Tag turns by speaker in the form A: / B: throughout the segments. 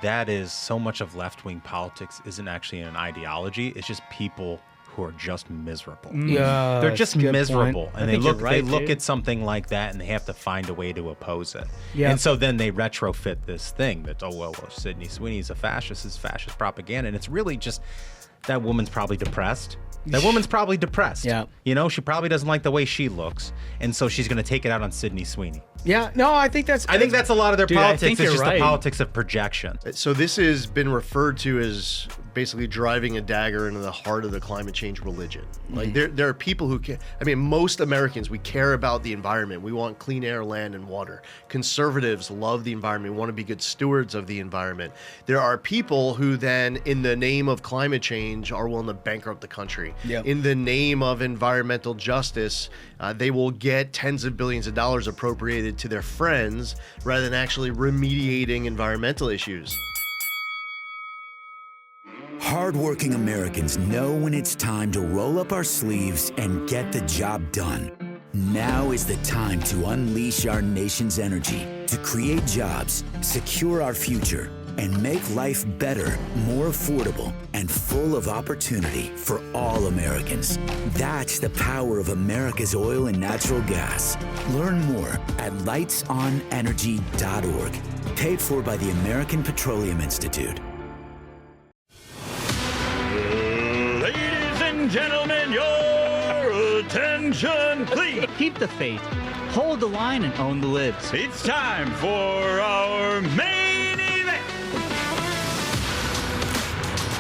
A: That is, so much of left-wing politics isn't actually an ideology. It's just people who are just miserable.
B: Yeah,
A: They're just miserable.
B: Point.
A: And they look at something like that and they have to find a way to oppose it.
B: Yeah.
A: And so then they retrofit this thing that, Sydney Sweeney's a fascist, is fascist propaganda. And it's really just, that woman's probably depressed.
B: Yeah.
A: You know, she probably doesn't like the way she looks. And so she's going to take it out on Sydney Sweeney.
B: Yeah, no, I think that's
A: a lot of their politics. It's just
C: right.
A: the politics of projection.
D: So this has been referred to as basically driving a dagger into the heart of the climate change religion. Like there are people who care. I mean, most Americans, we care about the environment. We want clean air, land, and water. Conservatives love the environment, want to be good stewards of the environment. There are people who then, in the name of climate change, are willing to bankrupt the country.
B: Yep.
D: In the name of environmental justice, they will get tens of billions of dollars appropriated to their friends rather than actually remediating environmental issues.
E: Hardworking Americans know when it's time to roll up our sleeves and get the job done. Now is the time to unleash our nation's energy to create jobs, secure our future, and make life better, more affordable, and full of opportunity for all Americans. That's the power of America's oil and natural gas. Learn more at lightsonenergy.org. Paid for by the American Petroleum Institute.
C: Ladies and gentlemen, your attention, please.
F: Keep the faith, hold the line, and own the libs.
C: It's time for our main event.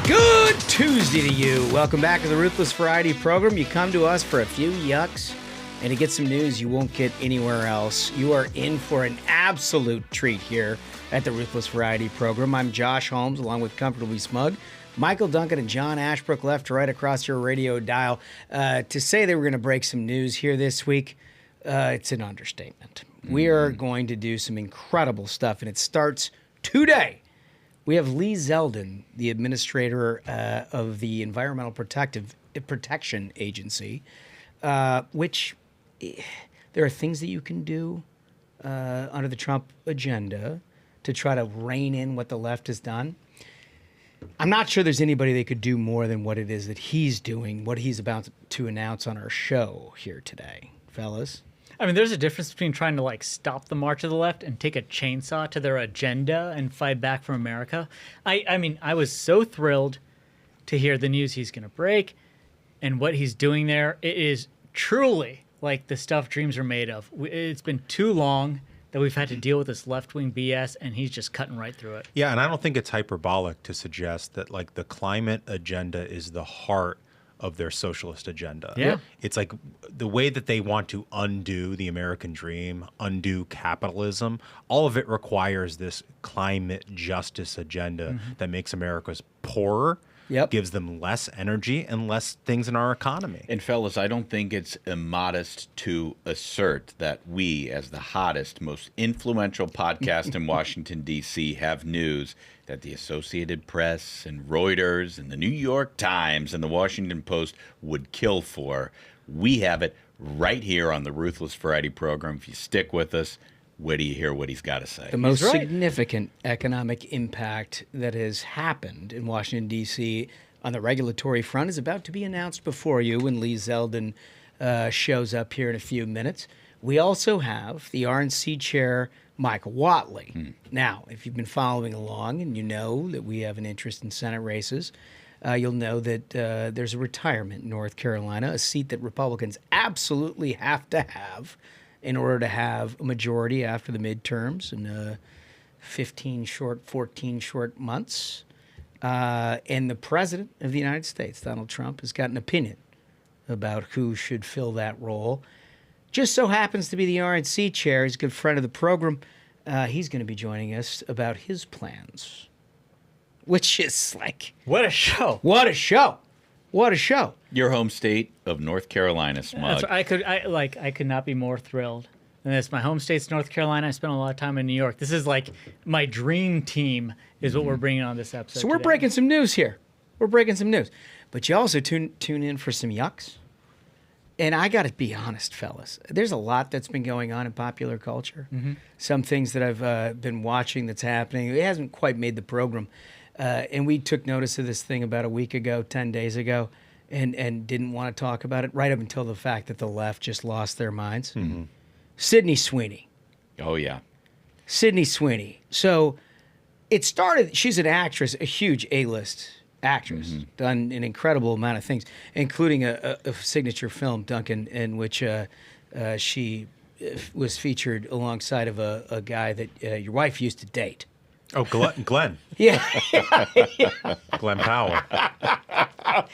B: Good Tuesday to you. Welcome back to the Ruthless Variety Program. You come to us for a few yucks and to get some news you won't get anywhere else. You are in for an absolute treat here at the Ruthless Variety Program. I'm Josh Holmes, along with Comfortably Smug, Michael Duncan, and John Ashbrook, left to right across your radio dial. To say they were going to break some news here this week, it's an understatement. We are going to do some incredible stuff, and it starts today. We have Lee Zeldin, the administrator of the Environmental Protection Agency, which there are things that you can do under the Trump agenda to try to rein in what the left has done. I'm not sure there's anybody that could do more than what it is that he's doing, what he's about to announce on our show here today, fellas.
G: I mean, there's a difference between trying to, like, stop the march of the left and take a chainsaw to their agenda and fight back for America. I mean, I was so thrilled to hear the news he's going to break and what he's doing there. It is truly like the stuff dreams are made of. It's been too long that we've had to deal with this left-wing BS, and he's just cutting right through it.
A: Yeah, and I don't think it's hyperbolic to suggest that, like, the climate agenda is the heart of their socialist agenda.
G: Yeah.
A: It's like the way that they want to undo the American dream, undo capitalism, all of it requires this climate justice agenda that makes America's poorer, gives them less energy and less things in our economy.
H: And fellas, I don't think it's immodest to assert that we, as the hottest, most influential podcast in Washington, D.C., have news that the Associated Press and Reuters and the New York Times and the Washington Post would kill for. We have it right here on the Ruthless Variety Program. If you stick with us, wait till you hear what he's got to say.
B: The most significant economic impact that has happened in Washington, D.C. on the regulatory front is about to be announced before you when Lee Zeldin shows up here in a few minutes. We also have the RNC chair, Michael Whatley. Now, if you've been following along and you know that we have an interest in Senate races, you'll know that there's a retirement in North Carolina, a seat that Republicans absolutely have to have in order to have a majority after the midterms in 14 short months. And the President of the United States, Donald Trump, has got an opinion about who should fill that role. Just so happens to be the RNC chair. He's a good friend of the program. He's going to be joining us about his plans, which is like...
G: What a show.
B: What a show. What a show.
H: Your home state of North Carolina, Smug.
G: I could not be more thrilled. And it's my home state's North Carolina. I spent a lot of time in New York. This is like my dream team is what we're bringing on this episode.
B: So we're breaking some news here. We're breaking some news. But you also tune in for some yucks. And I got to be honest, fellas, there's a lot that's been going on in popular culture. Some things that I've been watching that's happening. It hasn't quite made the program. And we took notice of this thing about a week ago, 10 days ago, and didn't want to talk about it right up until the fact that the left just lost their minds. Sydney Sweeney.
H: Oh, yeah.
B: Sydney Sweeney. So it started, she's an actress, a huge A-list actress, done an incredible amount of things, including a signature film, Duncan, in which she was featured alongside of a guy that your wife used to date.
A: Oh, Glenn.
B: Yeah.
A: Glenn Powell.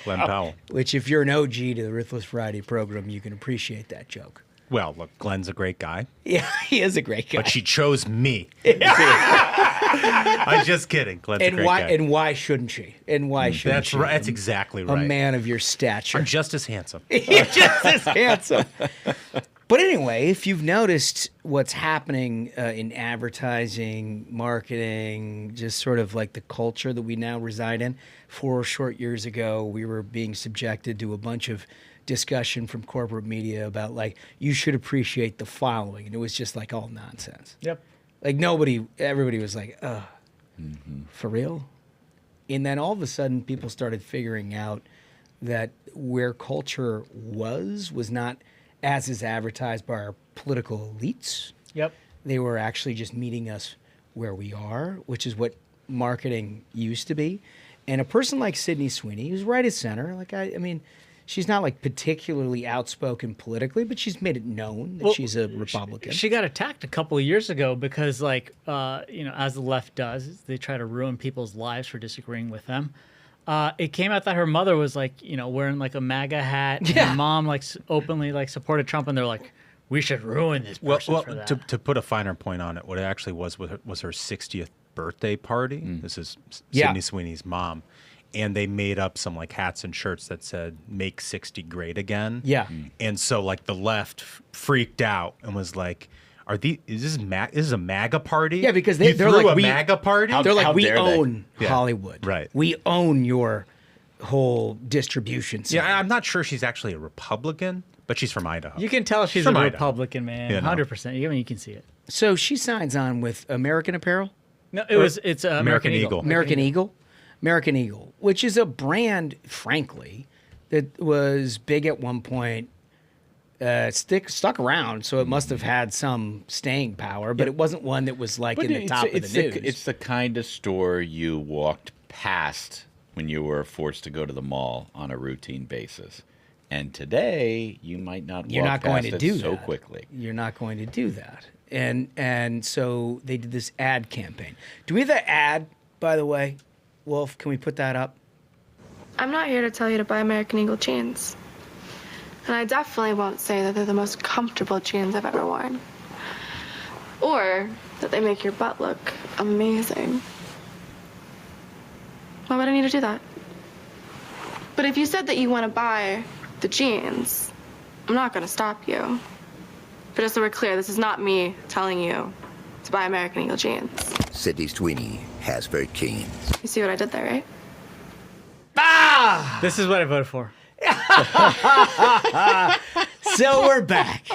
A: Glenn Powell.
B: Which, if you're an OG to the Ruthless Friday program, you can appreciate that joke.
A: Well, look, Glenn's a great guy.
B: Yeah, he is a great guy.
A: But she chose me. I'm just kidding. Glenn's a great guy.
B: And why shouldn't she? And why shouldn't
A: That's
B: she?
A: right. That's exactly right.
B: A man of your stature.
A: I'm just as handsome.
B: You're just as handsome. But anyway, if you've noticed what's happening in advertising, marketing, just sort of like the culture that we now reside in, 4 short years ago, we were being subjected to a bunch of discussion from corporate media about, like, you should appreciate the following. And it was just like all nonsense.
G: Yep.
B: Like everybody was like, ugh, for real? And then all of a sudden people started figuring out that where culture was not as is advertised by our political elites.
G: Yep.
B: They were actually just meeting us where we are, which is what marketing used to be. And a person like Sydney Sweeney, who's right at center, like I mean, she's not like particularly outspoken politically, but she's made it known that she's a Republican.
G: She got attacked a couple of years ago because, like, as the left does, they try to ruin people's lives for disagreeing with them. It came out that her mother was, like, wearing like a MAGA hat. And her mom openly supported Trump, and they're like, we should ruin this person for that.
A: To put a finer point on it, what it actually was her 60th birthday party. This is Sydney Sweeney's mom. And they made up some like hats and shirts that said "Make 60 Great Again."
B: Yeah.
A: And so like the left freaked out and was like, is this a MAGA party?
B: Yeah, because
A: they're
B: like,
A: a MAGA party?
B: They're like, we
H: dare they?
B: own Hollywood.
A: Right.
B: We own your whole distribution center.
A: Yeah, I'm not sure she's actually a Republican, but she's from Idaho.
G: You can tell she's
A: From
G: a
A: Idaho.
G: Republican, man. 100%. I mean, you can see it.
B: So she signs on with American Apparel?
G: No, it's American Eagle.
B: American Eagle? American Eagle, which is a brand, frankly, that was big at one point, stuck around, so it must have had some staying power, but it wasn't one that was like in the top of the news.
H: It's the kind of store you walked past when you were forced to go to the mall on a routine basis. And today, you might not
B: You're
H: walk
B: not going
H: past
B: to
H: it
B: do
H: so
B: that.
H: quickly.
B: You're not going to do that. And so they did this ad campaign. Do we have the ad, by the way? Wolf, can we put that up?
I: I'm not here to tell you to buy American Eagle jeans. And I definitely won't say that they're the most comfortable jeans I've ever worn. Or that they make your butt look amazing. Why would I need to do that? But if you said that you want to buy the jeans, I'm not going to stop you. But just so we're clear, this is not me telling you to buy American Eagle jeans.
J: Sydney Sweeney has very jeans.
I: You see what I did there, right?
G: This is what I voted for.
B: So we're back.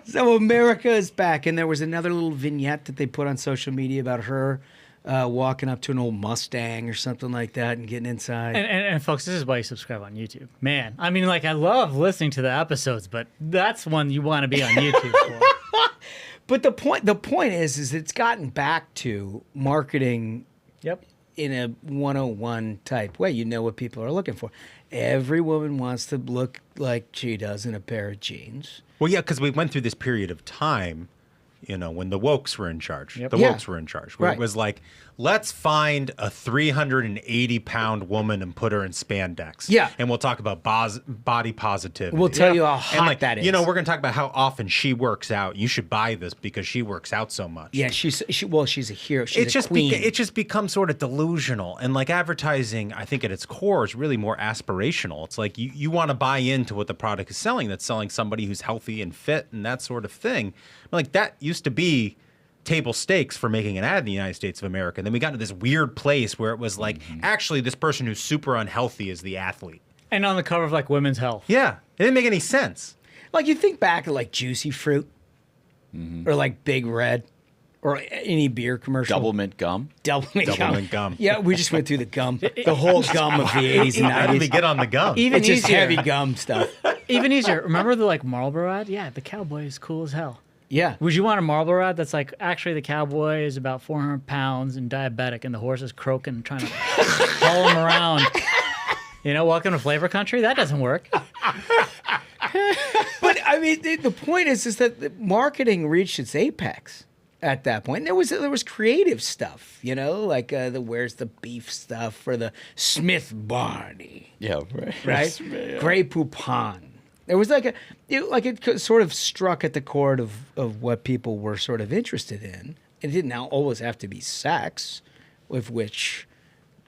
B: So America is back. And there was another little vignette that they put on social media about her walking up to an old Mustang or something like that and getting inside.
G: And folks, this is why you subscribe on YouTube. Man, I mean, like, I love listening to the episodes, but that's one you want to be on YouTube for.
B: But the point is it's gotten back to marketing in a 101 type way. You know what people are looking for. Every woman wants to look like she does in a pair of jeans.
A: Well, yeah, because we went through this period of time, when the wokes were in charge.
G: Yep.
A: The
B: Yeah.
A: wokes were in charge. Where it was like, let's find a 380-pound woman and put her in spandex.
B: Yeah.
A: And we'll talk about body positivity.
B: We'll tell you how hot
A: and like,
B: that is.
A: we're going to talk about how often she works out. You should buy this because she works out so much.
B: Yeah, she's a hero. She's
A: It's
B: a
A: just
B: queen.
A: it just becomes sort of delusional, and like advertising, I think at its core is really more aspirational. It's like you want to buy into what the product is selling. That's selling somebody who's healthy and fit and that sort of thing. But like that used to be table stakes for making an ad in the United States of America. And then we got into this weird place where it was like, actually, this person who's super unhealthy is the athlete.
G: And on the cover of, like, Women's Health.
A: Yeah, it didn't make any sense.
B: Like, you think back to, like, Juicy Fruit or, like, Big Red or any beer commercial.
H: Double mint gum.
B: Double mint gum. Yeah, we just went through the gum. The whole gum of the 80s and 90s.
A: How did we get on the gum?
G: Even
B: It's just
G: easier.
B: heavy gum stuff.
G: Even easier. Remember the like Marlboro ad? Yeah, the cowboy is cool as hell.
B: Yeah.
G: Would you want a Marlboro ad that's like, actually the cowboy is about 400 pounds and diabetic and the horse is croaking trying to haul him around? You know, welcome to flavor country? That doesn't work.
B: But, I mean, the point is that the marketing reached its apex at that point. And there was creative stuff, you know, like the Where's the Beef stuff or the Smith Barney.
H: Yeah, right.
B: Right? Grey Poupon. There was like it sort of struck at the chord of what people were sort of interested in. It didn't always have to be sex, with which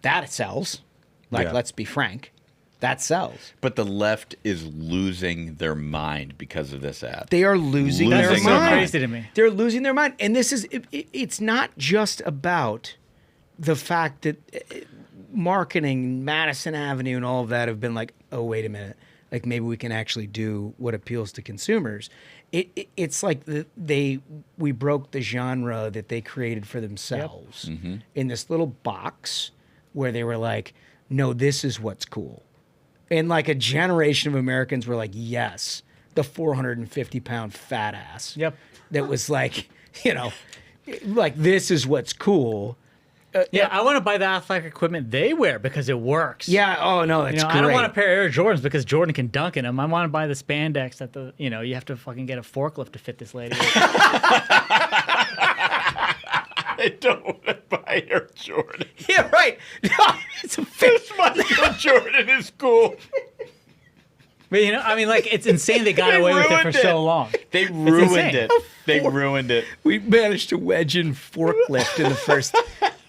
B: that sells. Like, let's be frank, that sells.
H: But the left is losing their mind because of this ad.
B: They are losing their
H: Losing
B: mind.
H: their mind.
G: Crazy to me.
B: They're losing their mind. And this is, it's not just about the fact that marketing, Madison Avenue and all of that have been like, oh, wait a minute. Like, maybe we can actually do what appeals to consumers. It's like we broke the genre that they created for themselves in this little box where they were like, no, this is what's cool. And like a generation of Americans were like, yes, the 450-pound fat ass.
G: Yep.
B: That was like, you know, like, this is what's cool.
G: Yeah, I want to buy the athletic equipment they wear because it works.
B: Yeah, oh, no, that's
G: I
B: great.
G: don't want a pair of Air Jordans because Jordan can dunk in them. I want to buy the spandex that you have to fucking get a forklift to fit this lady.
H: I don't want to buy Air Jordan.
B: Yeah, right. No, it's a fish.
H: Michael Jordan is cool.
G: But, you know, I mean, like, it's insane they got away with it for
H: ruined
G: so
H: it.
G: long.
H: They ruined
G: insane.
H: it. They ruined it.
B: We managed to wedge in forklift in the first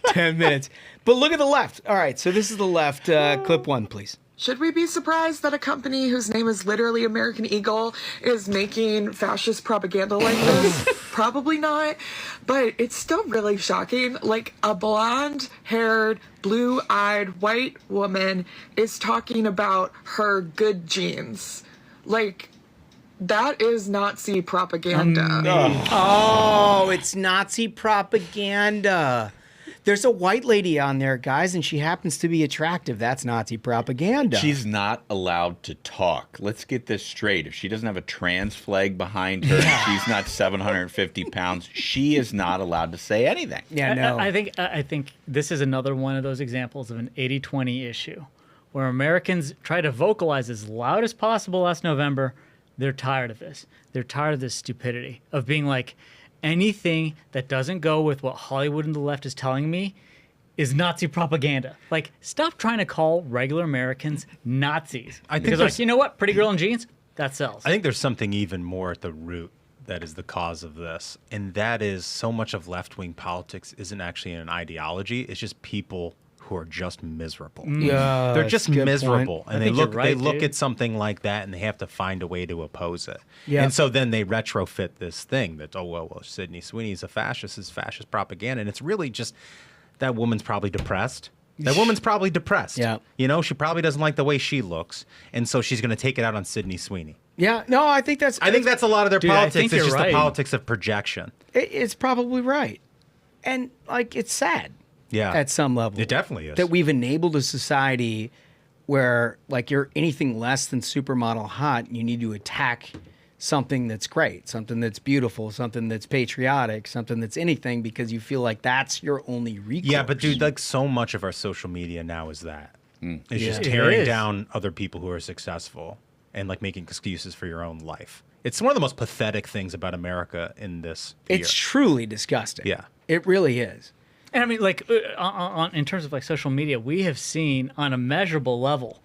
B: 10 minutes. But look at the left. All right, so this is the left. Clip one, please.
K: Should we be surprised that a company whose name is literally American Eagle is making fascist propaganda like this? Probably not, but it's still really shocking. Like, a blonde-haired, blue-eyed white woman is talking about her good genes. Like, that is Nazi propaganda.
B: Oh, it's Nazi propaganda. There's a white lady on there, guys, and she happens to be attractive. That's Nazi propaganda.
H: She's not allowed to talk. Let's get this straight. If she doesn't have a trans flag behind her, she's not 750 pounds. She is not allowed to say anything.
B: Yeah, no.
G: I think this is another one of those examples of an 80-20 issue where Americans try to vocalize as loud as possible last November. They're tired of this. They're tired of this stupidity, of being like, anything that doesn't go with what Hollywood and the left is telling me is Nazi propaganda. Like, stop trying to call regular Americans Nazis.
A: I think
G: because, like, you know what? Pretty girl in jeans, that sells.
A: I think there's something even more at the root that is the cause of this, and that is so much of left-wing politics isn't actually an ideology. It's just people who are just miserable.
B: Yeah,
A: They're just
B: that's a good
A: miserable,
B: point.
A: and
G: I
A: they
G: think you're
A: look
G: right,
A: they look
G: dude.
A: at something like that, and they have to find a way to oppose it.
B: Yeah.
A: And so then they retrofit this thing that well, Sydney Sweeney is a fascist, is fascist propaganda, and it's really just that woman's probably depressed. That woman's probably depressed.
B: Yeah.
A: You know, she probably doesn't like the way she looks, and so she's going to take it out on Sydney Sweeney.
B: Yeah, no, I think that's
A: a lot of their
G: Dude, I
A: politics.
G: think
A: It's
G: you're
A: just the
G: right.
A: politics of projection.
B: it's probably right. And, like, it's sad.
A: Yeah.
B: At some level.
A: It definitely is.
B: That we've enabled a society where, like, you're anything less than supermodel hot, you need to attack something that's great, something that's beautiful, something that's patriotic, something that's anything, because you feel like that's your only recourse.
A: Yeah, but dude, like, so much of our social media now is that. It's just
G: It
A: tearing
G: is.
A: down other people who are successful and, like, making excuses for your own life. It's one of the most pathetic things about America in this year.
B: It's truly disgusting.
A: Yeah.
B: It really is.
G: And I mean, like, in terms of like social media, we have seen on a measurable level.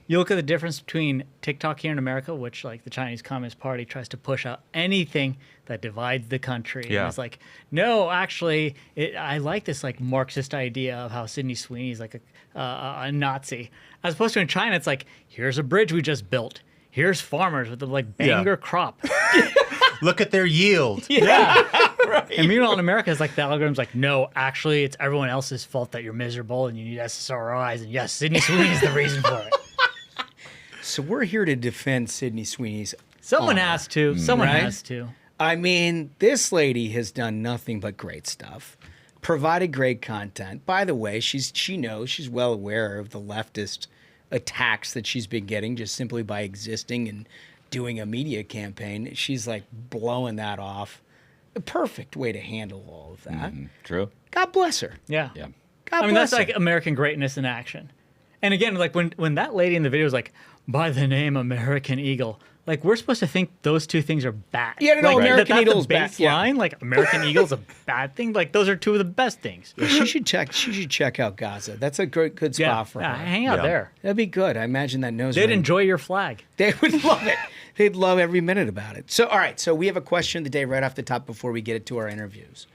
G: You look at the difference between TikTok here in America, which, like, the Chinese Communist Party tries to push out anything that divides the country.
A: Yeah.
G: And it's like, no, actually, I like this, like, Marxist idea of how Sydney Sweeney is like a Nazi. As opposed to in China, it's like, here's a bridge we just built. Here's farmers with the, like, banger crop.
A: Look at their yield.
G: Yeah. Right. And meanwhile, in America, it's like the algorithm's like, no, actually, it's everyone else's fault that you're miserable and you need SSRIs. And yes, Sydney Sweeney's the reason for it.
B: So we're here to defend Sydney Sweeney's
G: Someone has to. Someone
B: Right?
G: has to.
B: I mean, this lady has done nothing but great stuff, provided great content. By the way, she knows, she's well aware of the leftist attacks that she's been getting just simply by existing and doing a media campaign. She's like blowing that off. A perfect way to handle all of that.
H: True.
B: God bless her.
G: Yeah.
H: Yeah.
B: God
G: I mean,
B: bless
G: that's
B: her.
G: like American greatness in action. And again, like when that lady in the video was like, by the name American Eagle, like we're supposed to think those two things are bad.
B: Yeah, no,
G: like,
B: American
G: that's
B: Eagle's
G: the
B: bad, yeah.
G: baseline. Like American Eagle's a bad thing. Like those are two of the best things.
B: Yeah, she should check out Gaza. That's a good spot for her.
G: hang out there.
B: That'd be good. I imagine that nose
G: They'd
B: ring.
G: enjoy your flag.
B: They would love it. They'd love every minute about it. So, all right. So we have a question of the day right off the top before we get it to our interviews.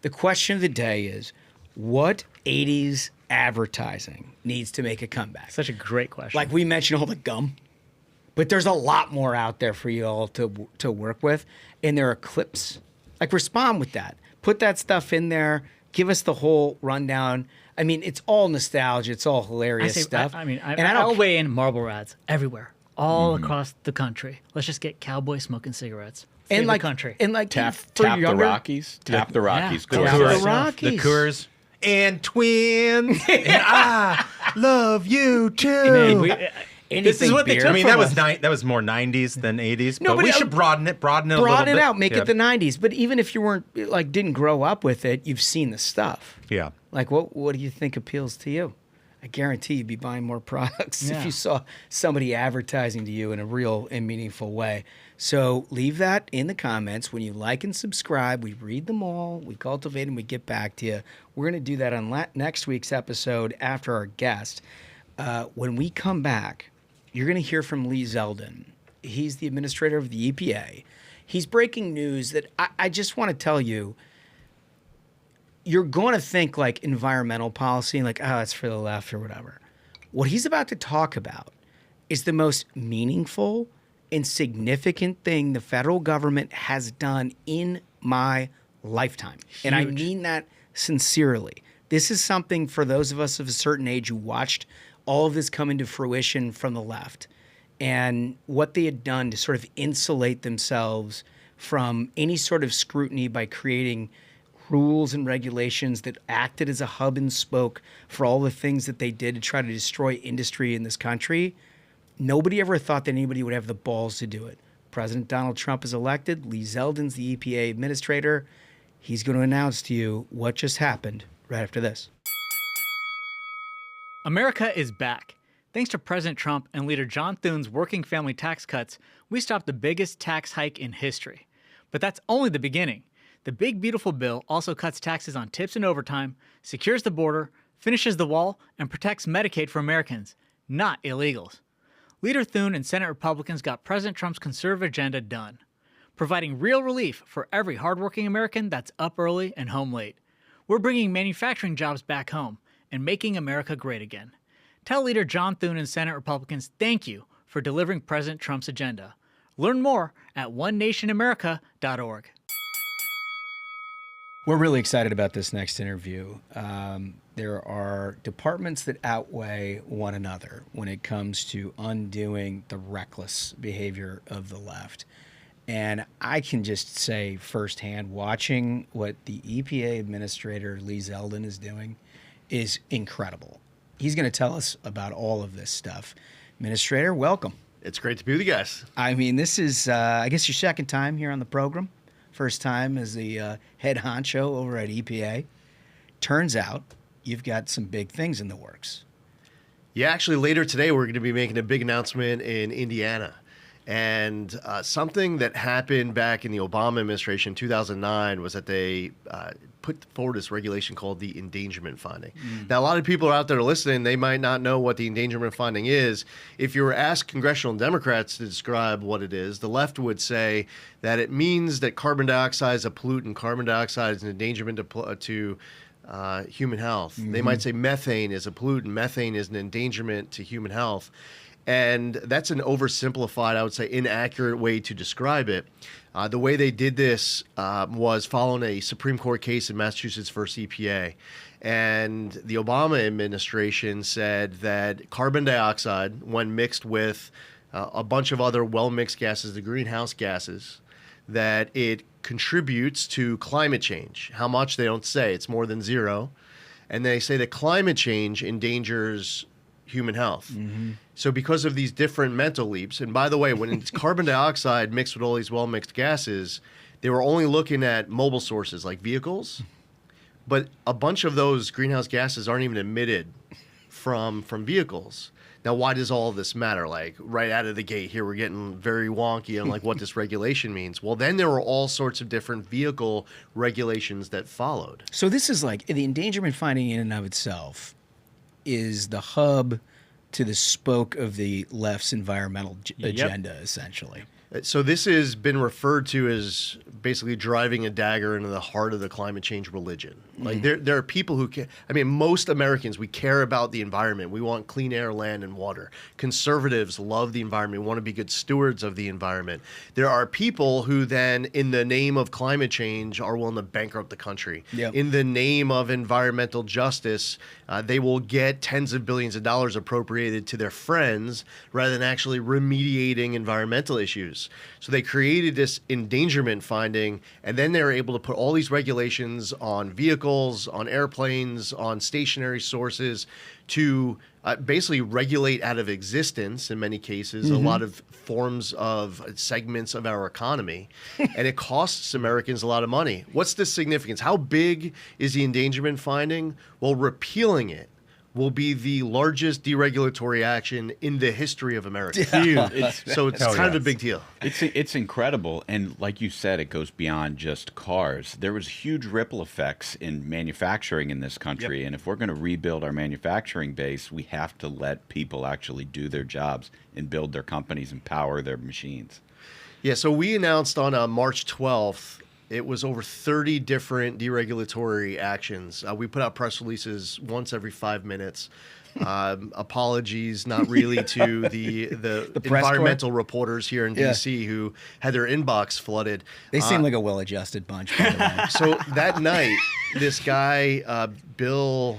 B: The question of the day is, what 80s advertising needs to make a comeback?
G: Such a great question.
B: Like we mentioned all the gum, but there's a lot more out there for you all to work with. And there are clips. Like respond with that. Put that stuff in there. Give us the whole rundown. I mean, it's all nostalgia. It's all hilarious stuff.
G: I'll weigh in Marlboro ads everywhere, all across the country. Let's just get cowboys smoking cigarettes.
B: And
G: Save
B: like
G: the country.
B: and like
H: Tap
B: for
H: the
B: younger-
H: Rockies. Tap the Rockies.
G: Yeah.
H: Coors
B: Tap
H: Light.
B: the Rockies.
A: The Coors. And twins. And I love you too.
G: Man,
B: This
G: is what they took
A: I mean,
G: from
A: that
G: us.
A: was more 90s than 80s.
B: No,
A: but
B: but
A: we
B: it-
A: should broaden it a little
B: Broaden
A: bit.
B: it out, make
A: Yeah.
B: it the 90s. But even if you weren't like didn't grow up with it, you've seen the stuff.
A: Yeah.
B: Like what do you think appeals to you? I guarantee you'd be buying more products if you saw somebody advertising to you in a real and meaningful way. So leave that in the comments. When you like and subscribe, we read them all, we cultivate them, we get back to you. We're going to do that on next week's episode after our guest. When we come back, you're going to hear from Lee Zeldin. He's the administrator of the EPA. He's breaking news that I just want to tell you, you're going to think like environmental policy and like, oh, it's for the left or whatever. What he's about to talk about is the most meaningful and significant thing the federal government has done in my lifetime. And I mean that sincerely. This is something for those of us of a certain age who watched all of this come into fruition from the left and what they had done to sort of insulate themselves from any sort of scrutiny by creating rules and regulations that acted as a hub and spoke for all the things that they did to try to destroy industry in this country. Nobody ever thought that anybody would have the balls to do it. President Donald Trump is elected. Lee Zeldin's the EPA administrator. He's going to announce to you what just happened right after this.
G: America is back. Thanks to President Trump and leader John Thune's working family tax cuts, we stopped the biggest tax hike in history. But that's only the beginning. The big, beautiful bill also cuts taxes on tips and overtime, secures the border, finishes the wall, and protects Medicaid for Americans, not illegals. Leader Thune and Senate Republicans got President Trump's conservative agenda done, providing real relief for every hardworking American that's up early and home late. We're bringing manufacturing jobs back home and making America great again. Tell Leader John Thune and Senate Republicans thank you for delivering President Trump's agenda. Learn more at onenationamerica.org.
B: We're really excited about this next interview. There are departments that outweigh one another when it comes to undoing the reckless behavior of the left. And I can just say firsthand, watching what the EPA Administrator Lee Zeldin is doing is incredible. He's going to tell us about all of this stuff. Administrator, welcome.
D: It's great to be with you guys.
B: I mean, this is, I guess, your second time here on the program. First time as the head honcho over at EPA. Turns out you've got some big things in the works.
D: Yeah, actually, later today, we're going to be making a big announcement in Indiana. And something that happened back in the Obama administration, 2009, was that they put forward this regulation called the endangerment finding. Now, a lot of people are out there listening. They might not know what the endangerment finding is. If you were asked congressional Democrats to describe what it is, the left would say that it means that carbon dioxide is a pollutant. Carbon dioxide is an endangerment to human health. They might say methane is a pollutant. Methane is an endangerment to human health. And that's an oversimplified, I would say, inaccurate way to describe it. The way they did this was following a Supreme Court case in Massachusetts versus EPA. And the Obama administration said that carbon dioxide, when mixed with a bunch of other well-mixed gases, the greenhouse gases, that it contributes to climate change. How much, they don't say. It's more than zero. And they say that climate change endangers human health. So because of these different mental leaps, and by the way, when it's carbon dioxide mixed with all these well-mixed gases, they were only looking at mobile sources like vehicles, but a bunch of those greenhouse gases aren't even emitted from vehicles. Now, why does all of this matter? Like, right out of the gate here, we're getting very wonky on like what this regulation means. Well, then there were all sorts of different vehicle regulations that followed.
B: So this is like the endangerment finding in and of itself is the hub to the spoke of the left's environmental agenda, essentially.
D: So this has been referred to as basically driving a dagger into the heart of the climate change religion. Like there are people who care. I mean, most Americans, we care about the environment. We want clean air, land, and water. Conservatives love the environment. We want to be good stewards of the environment. There are people who then, in the name of climate change, are willing to bankrupt the country.
B: Yep.
D: In the name of environmental justice, they will get tens of billions of dollars appropriated to their friends rather than actually remediating environmental issues. So they created this endangerment finding, and then they were able to put all these regulations on vehicles, on airplanes, on stationary sources to basically regulate out of existence, in many cases, a lot of forms of segments of our economy. And it costs Americans a lot of money. What's the significance? How big is the endangerment finding? Well, repealing it will be the largest deregulatory action in the history of America. So it's kind of a big deal.
H: It's incredible. And like you said, it goes beyond just cars. There was huge ripple effects in manufacturing in this country. And if we're going to rebuild our manufacturing base, we have to let people actually do their jobs and build their companies and power their machines.
D: Yeah, so we announced on March 12th, it was over 30 different deregulatory actions. We put out press releases once every 5 minutes. Apologies, not really, to the environmental reporters here in D.C. who had their inbox flooded.
B: They seem like a well-adjusted bunch, by the way.
D: So that night, this guy, Bill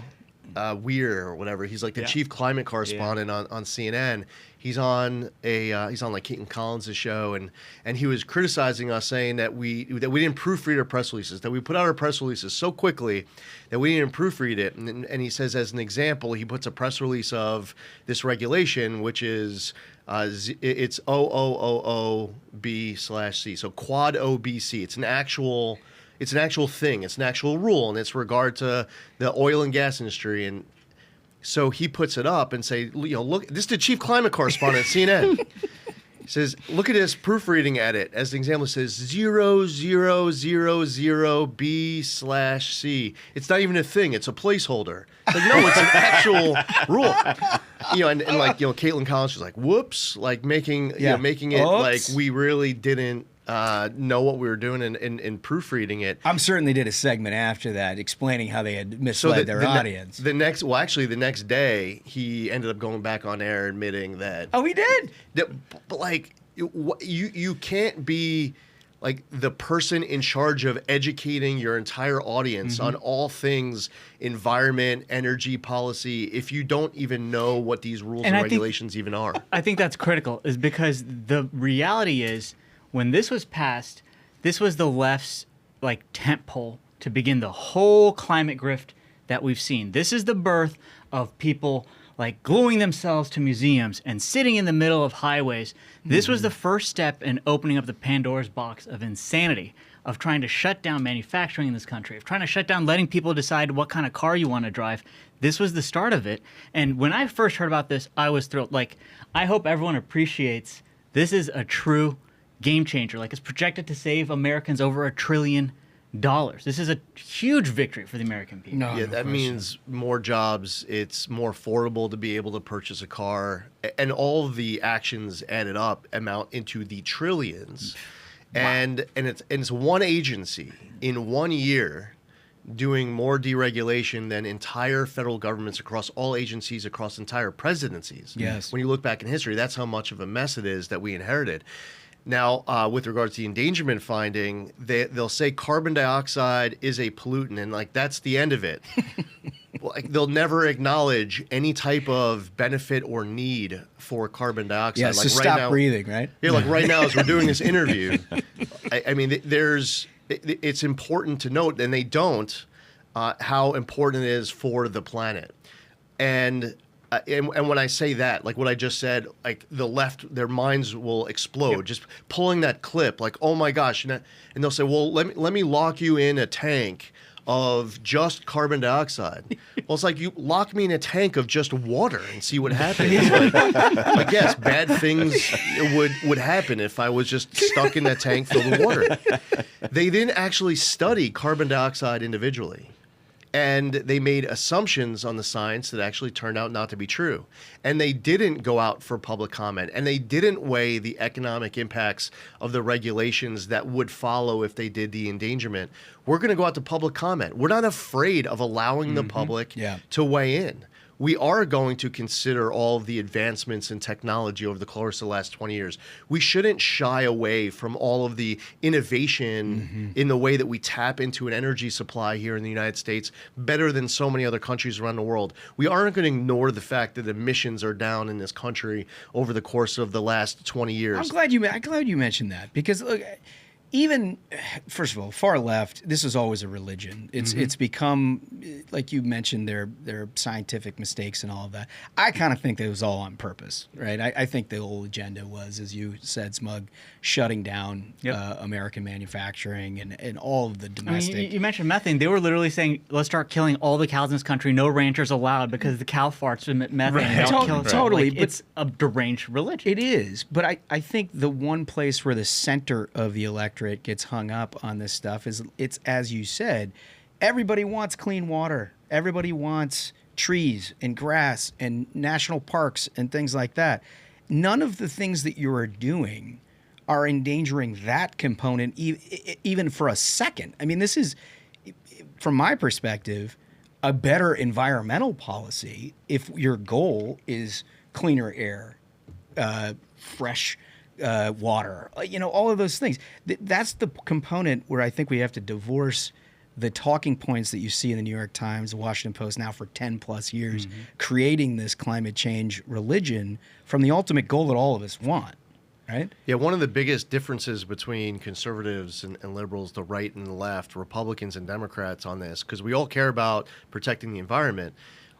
D: Weir or whatever, he's like the chief climate correspondent on CNN. He's on like Keaton Collins' show, and he was criticizing us, saying that we didn't proofread our press releases, that we put out our press releases so quickly that we didn't proofread it. And he says, as an example, he puts a press release of this regulation, which is it's OOOOB/C, so quad OBC. It's an actual thing. It's an actual rule, and it's regard to the oil and gas industry. And so he puts it up and say, look, this is the chief climate correspondent at CNN. He says, look at this proofreading at it. As an example, it says 0000B/C. It's not even a thing. It's a placeholder. It's like, no, it's an actual rule. And Caitlin Collins was like, whoops, like making it like we really didn't know what we were doing in proofreading it.
B: I certainly did a segment after that explaining how they had misled their audience.
D: The next day, he ended up going back on air admitting that.
B: Oh, he did?
D: But like, you can't be like the person in charge of educating your entire audience on all things environment, energy policy, if you don't even know what these rules and regulations even are.
G: I think that's critical, is because the reality is, when this was passed, this was the left's tentpole to begin the whole climate grift that we've seen. This is the birth of people gluing themselves to museums and sitting in the middle of highways. This was the first step in opening up the Pandora's box of insanity, of trying to shut down manufacturing in this country, of trying to shut down letting people decide what kind of car you want to drive. This was the start of it. And when I first heard about this, I was thrilled. I hope everyone appreciates this is a true game changer. It's projected to save Americans over $1 trillion. This is a huge victory for the American people.
D: That means more jobs. It's more affordable to be able to purchase a car, and all of the actions added up amount into the trillions. Wow. And it's one agency in 1 year doing more deregulation than entire federal governments across all agencies across entire presidencies.
B: Yes.
D: When you look back in history, that's how much of a mess it is that we inherited. Now, with regards to the endangerment finding, they'll say carbon dioxide is a pollutant, and that's the end of it. like they'll never acknowledge any type of benefit or need for carbon dioxide.
B: Yeah,
D: like
B: so
D: right
B: stop
D: now,
B: breathing, right?
D: Yeah, like right now as we're doing this interview, I mean, it's important to note, and they don't, how important it is for the planet. And when I say that, like what I just said, like the left, their minds will explode. Just pulling that clip, like, oh my gosh, and they'll say, well, let me lock you in a tank of just carbon dioxide. Well, it's like you lock me in a tank of just water and see what happens. Like, I guess bad things would happen if I was just stuck in that tank filled with water. They didn't actually study carbon dioxide individually. And they made assumptions on the science that actually turned out not to be true. And they didn't go out for public comment. And they didn't weigh the economic impacts of the regulations that would follow if they did the endangerment. We're going to go out to public comment. We're not afraid of allowing the public to weigh in. We are going to consider all of the advancements in technology over the course of the last 20 years. We shouldn't shy away from all of the innovation in the way that we tap into an energy supply here in the United States better than so many other countries around the world. We aren't going to ignore the fact that emissions are down in this country over the course of the last 20 years.
B: I'm glad you mentioned that, because look, even, first of all, far left, this is always a religion. It's become, like you mentioned, their scientific mistakes and all of that. I kind of think that it was all on purpose, right? I think the whole agenda was, as you said, Smug, shutting down American manufacturing and all of the domestic.
G: I mean, you mentioned methane. They were literally saying, let's start killing all the cows in this country. No ranchers allowed because the cow farts emit methane.
B: Totally.
G: Like, it's a deranged religion.
B: It is. But I think the one place where the center of the electorate gets hung up on this stuff is, it's as you said, everybody wants clean water. Everybody wants trees and grass and national parks and things like that. None of the things that you are doing are endangering that component even for a second. I mean, this is, from my perspective, a better environmental policy if your goal is cleaner air, fresh water, all of those things. That's the component where I think we have to divorce the talking points that you see in the New York Times, the Washington Post now for 10 plus years, creating this climate change religion from the ultimate goal that all of us want, right?
D: Yeah, one of the biggest differences between conservatives and liberals, the right and the left, Republicans and Democrats on this, because we all care about protecting the environment.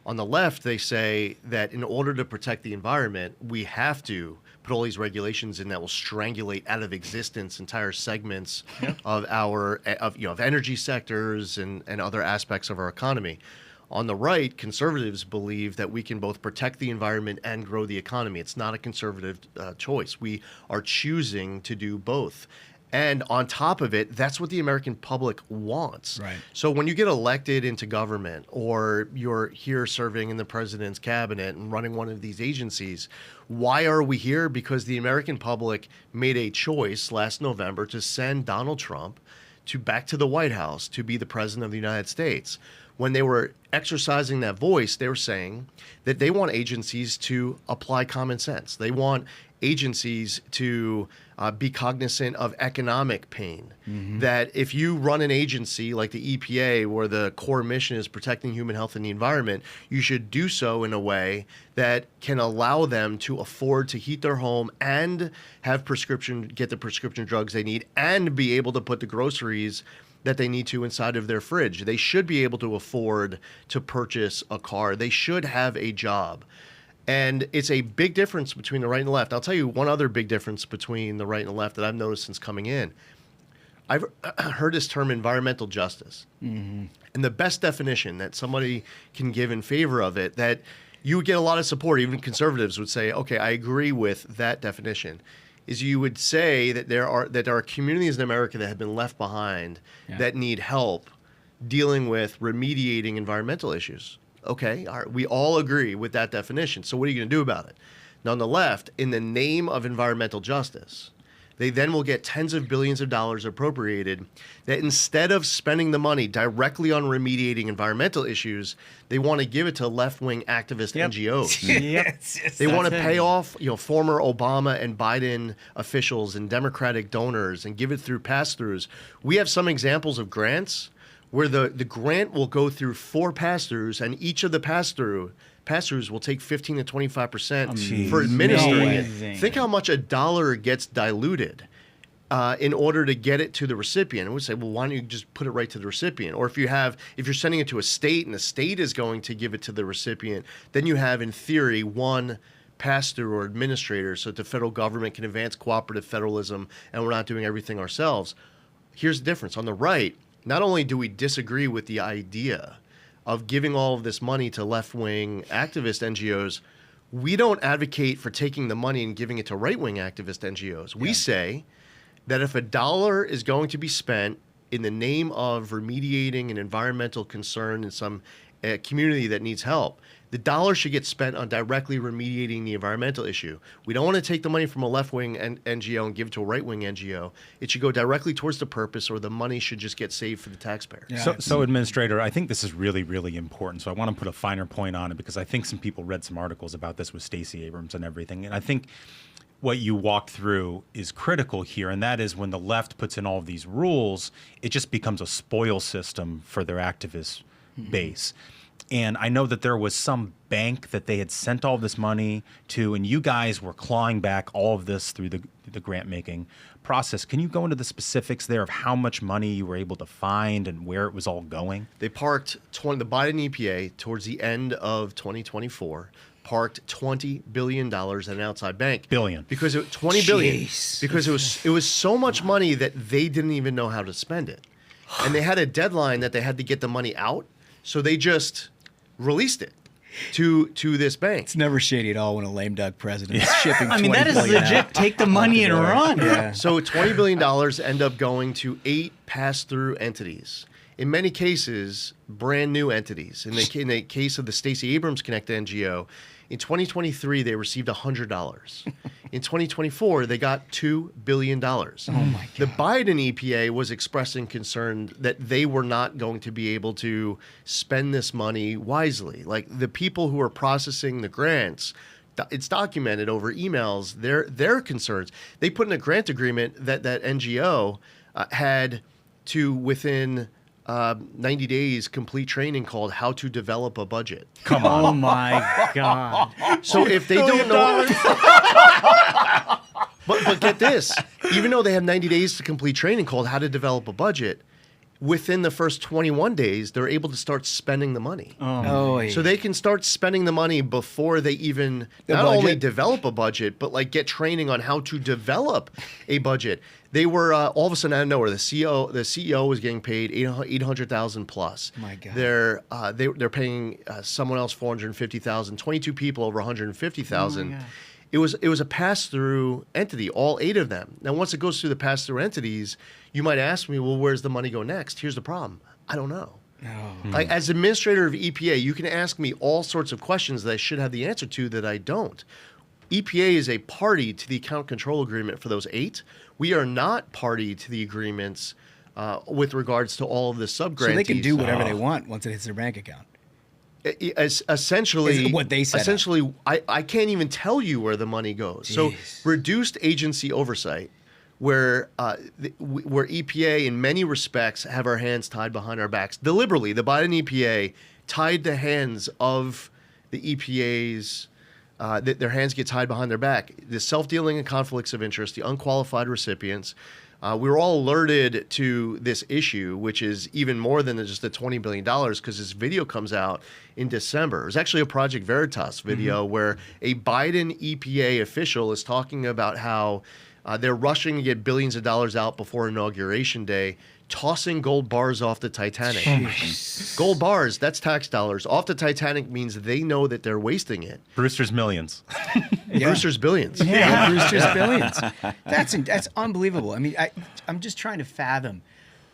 D: On the left, they say that in order to protect the environment, we have to put all these regulations in that will strangulate out of existence entire segments of of energy sectors and other aspects of our economy. On the right, conservatives believe that we can both protect the environment and grow the economy. It's not a conservative choice. We are choosing to do both. And on top of it, that's what the American public wants.
B: Right.
D: So when you get elected into government, or you're here serving in the president's cabinet and running one of these agencies, why are we here? Because the American public made a choice last November to send Donald Trump back to the White House to be the president of the United States. When they were exercising that voice, they were saying that they want agencies to apply common sense. They want agencies to be cognizant of economic pain. That if you run an agency like the EPA, where the core mission is protecting human health and the environment, you should do so in a way that can allow them to afford to heat their home and have get the prescription drugs they need and be able to put the groceries that they need to inside of their fridge. They should be able to afford to purchase a car. They should have a job. And it's a big difference between the right and the left. I'll tell you one other big difference between the right and the left that I've noticed since coming in. I've heard this term environmental justice. And the best definition that somebody can give in favor of it, that you would get a lot of support, even conservatives would say, okay, I agree with that definition, is you would say that there are communities in America that have been left behind that need help dealing with remediating environmental issues. Okay, all right, we all agree with that definition. So what are you going to do about it? Now, on the left, in the name of environmental justice, they then will get tens of billions of dollars appropriated that instead of spending the money directly on remediating environmental issues, they want to give it to left-wing activist NGOs. They want to pay off, former Obama and Biden officials and Democratic donors and give it through pass-throughs. We have some examples of grants where the grant will go through 4 pass-throughs, and each of the pass-throughs will take 15 to 25% for administering it. Think how much a dollar gets diluted in order to get it to the recipient. And we say, well, why don't you just put it right to the recipient? Or if you're sending it to a state and the state is going to give it to the recipient, then you have, in theory, one pass-through or administrator, so that the federal government can advance cooperative federalism and we're not doing everything ourselves. Here's the difference. On the right, not only do we disagree with the idea of giving all of this money to left-wing activist NGOs, we don't advocate for taking the money and giving it to right-wing activist NGOs. We say that if a dollar is going to be spent in the name of remediating an environmental concern in some community that needs help, the dollar should get spent on directly remediating the environmental issue. We don't want to take the money from a left-wing NGO and give it to a right-wing NGO. It should go directly towards the purpose, or the money should just get saved for the taxpayer.
A: Yeah. So, Administrator, I think this is really, really important. So I want to put a finer point on it, because I think some people read some articles about this with Stacey Abrams and everything. And I think what you walked through is critical here, and that is when the left puts in all of these rules, it just becomes a spoil system for their activist base. And I know that there was some bank that they had sent all this money to, and you guys were clawing back all of this through the grant-making process. Can you go into the specifics there of how much money you were able to find and where it was all going?
D: They parked the Biden EPA towards the end of 2024. Parked $20 billion at an outside bank. Because $20 billion. Because it was so much money that they didn't even know how to spend it. And they had a deadline that they had to get the money out, so they just released it to this bank.
B: It's never shady at all when a lame duck president is shipping $20
G: I mean, that is
B: billion
G: legit.
B: out.
G: Take the money and run.
B: Yeah.
D: So $20 billion end up going to 8 pass-through entities. In many cases, brand new entities. In the case of the Stacey Abrams Connect NGO, in 2023, they received $100. In 2024, they got $2 billion. Oh
B: my God.
D: The Biden EPA was expressing concern that they were not going to be able to spend this money wisely. Like, the people who are processing the grants, it's documented over emails, their concerns. They put in a grant agreement that NGO had to, within 90 days, complete training called How to Develop a Budget.
A: Come on.
G: Oh my God.
D: So if they don't know, but get this, even though they have 90 days to complete training called How to Develop a Budget, within the first 21 days, they're able to start spending the money. So they can start spending the money before they even not only develop a budget, but like get training on how to develop a budget. They were all of a sudden out of nowhere. The CEO was getting paid $800,000 plus.
B: My God.
D: They're paying someone else $450,000. 22 people over $150,000. It was a pass-through entity, all 8 of them. Now, once it goes through the pass-through entities, you might ask me, well, where's the money go next? Here's the problem. I don't know. Like, as administrator of EPA, you can ask me all sorts of questions that I should have the answer to that I don't. EPA is a party to the account control agreement for those 8. We are not party to the agreements with regards to all of the subgrantees.
B: So they can do whatever they want once it hits their bank account.
D: Essentially,
B: is what they said.
D: Essentially, I can't even tell you where the money goes.
B: Jeez.
D: So reduced agency oversight, where EPA in many respects have our hands tied behind our backs deliberately. The Biden EPA tied the hands of the EPA's. Their hands get tied behind their back. The self-dealing and conflicts of interest, the unqualified recipients. We were all alerted to this issue, which is even more than just the $20 billion, because this video comes out in December. It was actually a Project Veritas video where a Biden EPA official is talking about how they're rushing to get billions of dollars out before Inauguration Day, tossing gold bars off the Titanic. Gold bars, that's tax dollars. Off the Titanic means they know that they're wasting it.
A: Brewster's Millions.
D: Brewster's Billions.
B: Yeah, Brewster's Billions. That's unbelievable. I mean, I'm just trying to fathom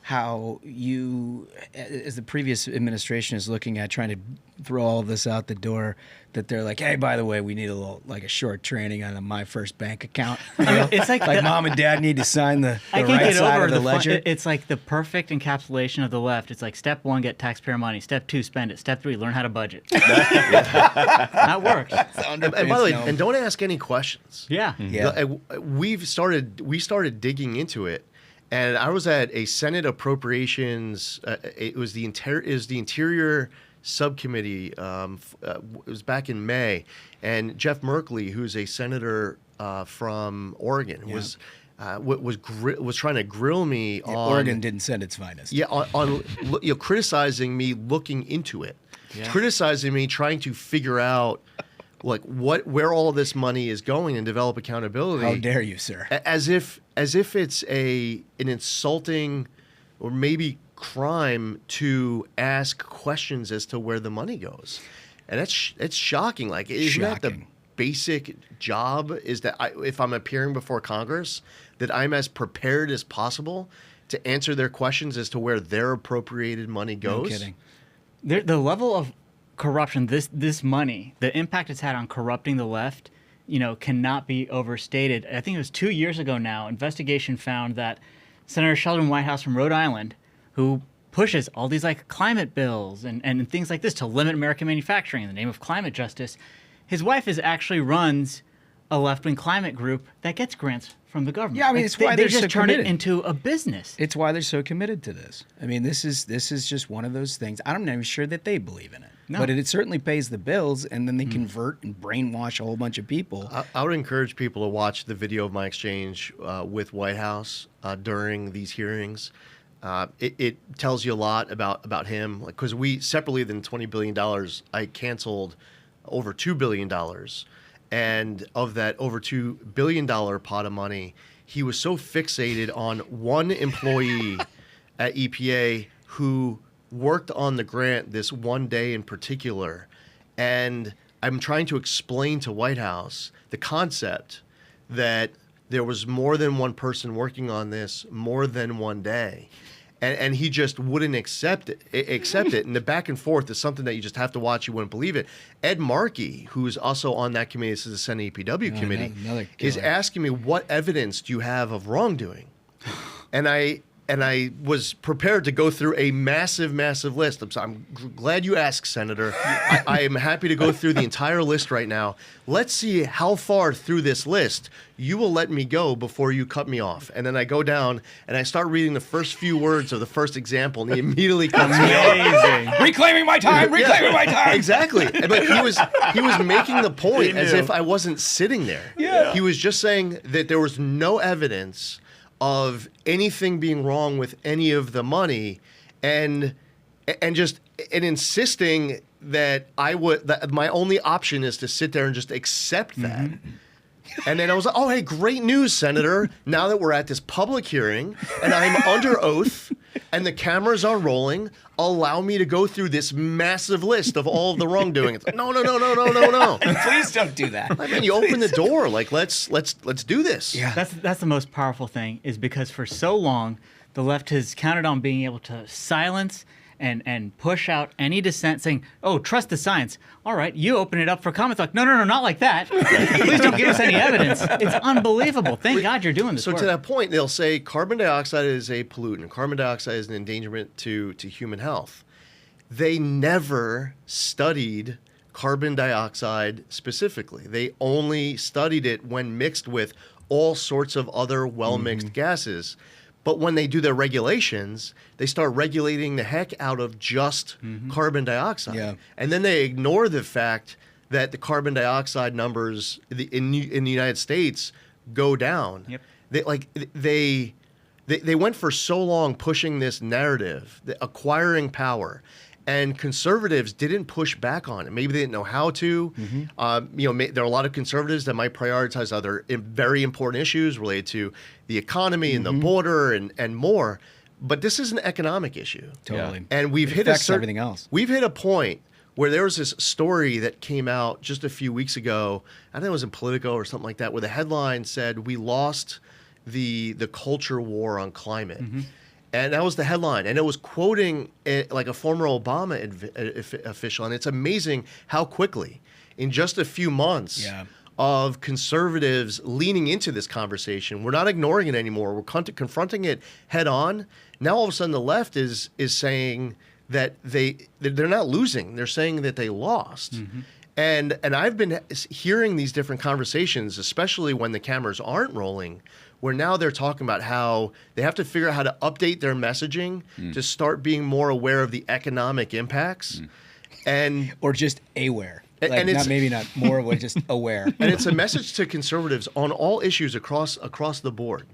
B: how you, as the previous administration is looking at trying to throw all of this out the door, that they're like, hey, by the way, we need a short training on a My First Bank account. You know?
G: It's like
B: mom and dad need to sign the
G: I can't
B: right
G: get
B: side
G: over
B: of the ledger.
G: It's like the perfect encapsulation of the left. It's like step 1, get taxpayer money. Step 2, spend it. Step 3, learn how to budget. That works.
D: And by the way, and don't ask any questions.
G: Yeah.
B: Yeah.
D: We started digging into it. and I was at a Senate Appropriations. It was the Interior Subcommittee. It was back in May, and Jeff Merkley, who's a senator from Oregon, was trying to grill me on
B: Oregon didn't send its finest.
D: Yeah, on criticizing me looking into it, criticizing me trying to figure out like where all this money is going and develop accountability.
B: How dare you, sir?
D: As if it's an insulting or maybe crime to ask questions as to where the money goes, and it's shocking. Like, isn't that the basic job? Is that if I'm appearing before Congress, that I'm as prepared as possible to answer their questions as to where their appropriated money goes?
B: No kidding.
G: The level of corruption, this money, the impact it's had on corrupting the left, cannot be overstated. I think it was 2 years ago now, investigation found that Senator Sheldon Whitehouse from Rhode Island, who pushes all these like climate bills and things like this to limit American manufacturing in the name of climate justice, his wife actually runs a left-wing climate group that gets grants from the government.
B: Yeah, I mean, it's why
G: they
B: they're
G: just
B: so
G: turn
B: committed.
G: it into a business.
B: It's why they're so committed to this. I mean, this is just one of those things. I'm not even sure that they believe in it.
G: No.
B: But it certainly pays the bills, and then they convert and brainwash a whole bunch of people.
D: I would encourage people to watch the video of my exchange with Whitehouse during these hearings. It tells you a lot about him. Like, because we separately than $20 billion, I canceled over $2 billion. And of that over $2 billion pot of money, he was so fixated on one employee at EPA who worked on the grant this one day in particular. And I'm trying to explain to Whitehouse the concept that there was more than one person working on this more than one day. And he just wouldn't accept it. And the back and forth is something that you just have to watch. You wouldn't believe it. Ed Markey, who's also on that committee, this is the Senate EPW committee, is asking me, what evidence do you have of wrongdoing? And I was prepared to go through a massive list. I'm glad you asked, Senator. I am happy to go through the entire list right now. Let's see how far through this list you will let me go before you cut me off. And then I go down and I start reading the first few words of the first example, and he immediately cuts me off.
B: Reclaiming my time! Reclaiming my time!
D: Exactly. But he was making the point as if I wasn't sitting there.
B: Yeah.
D: He was just saying that there was no evidence of anything being wrong with any of the money, and insisting that my only option is to sit there and just accept that. And then I was like, oh, hey, great news, Senator. Now that we're at this public hearing and I'm under oath and the cameras are rolling, allow me to go through this massive list of all of the wrongdoing. It's like, no.
B: Please don't do that.
D: I mean, you open the door. Like, let's do this.
B: Yeah.
G: That's the most powerful thing, is because for so long the left has counted on being able to silence and push out any dissent, saying, oh, trust the science. All right, you open it up for comments. Like, no, not like that. Please don't give us any evidence. It's unbelievable. Thank God you're doing this
D: So
G: work.
D: to that point, they'll say carbon dioxide is a pollutant. Carbon dioxide is an endangerment to human health. They never studied carbon dioxide specifically. They only studied it when mixed with all sorts of other well-mixed gases. But when they do their regulations, they start regulating the heck out of just carbon dioxide. Yeah. And then they ignore the fact that the carbon dioxide numbers in the United States go down.
G: Yep.
D: They went for so long pushing this narrative, acquiring power, and conservatives didn't push back on it. Maybe they didn't know how to. There are a lot of conservatives that might prioritize other very important issues related to the economy and the border and more. But this is an economic issue.
B: Totally.
D: And we've hit
B: everything else.
D: We've hit a point where there was this story that came out just a few weeks ago. I think it was in Politico or something like that, where the headline said, "We lost the culture war on climate." And that was the headline. And it was quoting like a former Obama official. And it's amazing how quickly, in just a few months of conservatives leaning into this conversation, we're not ignoring it anymore. We're confronting it head on. Now, all of a sudden, the left is saying that they're not losing. They're saying that they lost. And I've been hearing these different conversations, especially when the cameras aren't rolling, where now they're talking about how they have to figure out how to update their messaging to start being more aware of the economic impacts. And
B: or just aware. Like,
D: and it's
B: maybe not more aware, just aware.
D: And it's a message to conservatives on all issues across the board.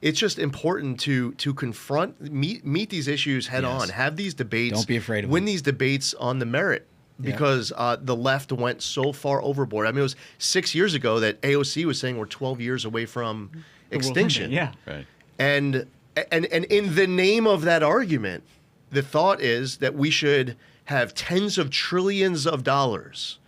D: It's just important to confront, meet these issues head on, have these debates.
B: Don't be afraid of
D: win
B: them.
D: these debates on the merit, because the left went so far overboard. I mean, it was 6 years ago that AOC was saying we're 12 years away from extinction.
G: Yeah.
H: Right.
D: And in the name of that argument, the thought is that we should have tens of trillions of dollars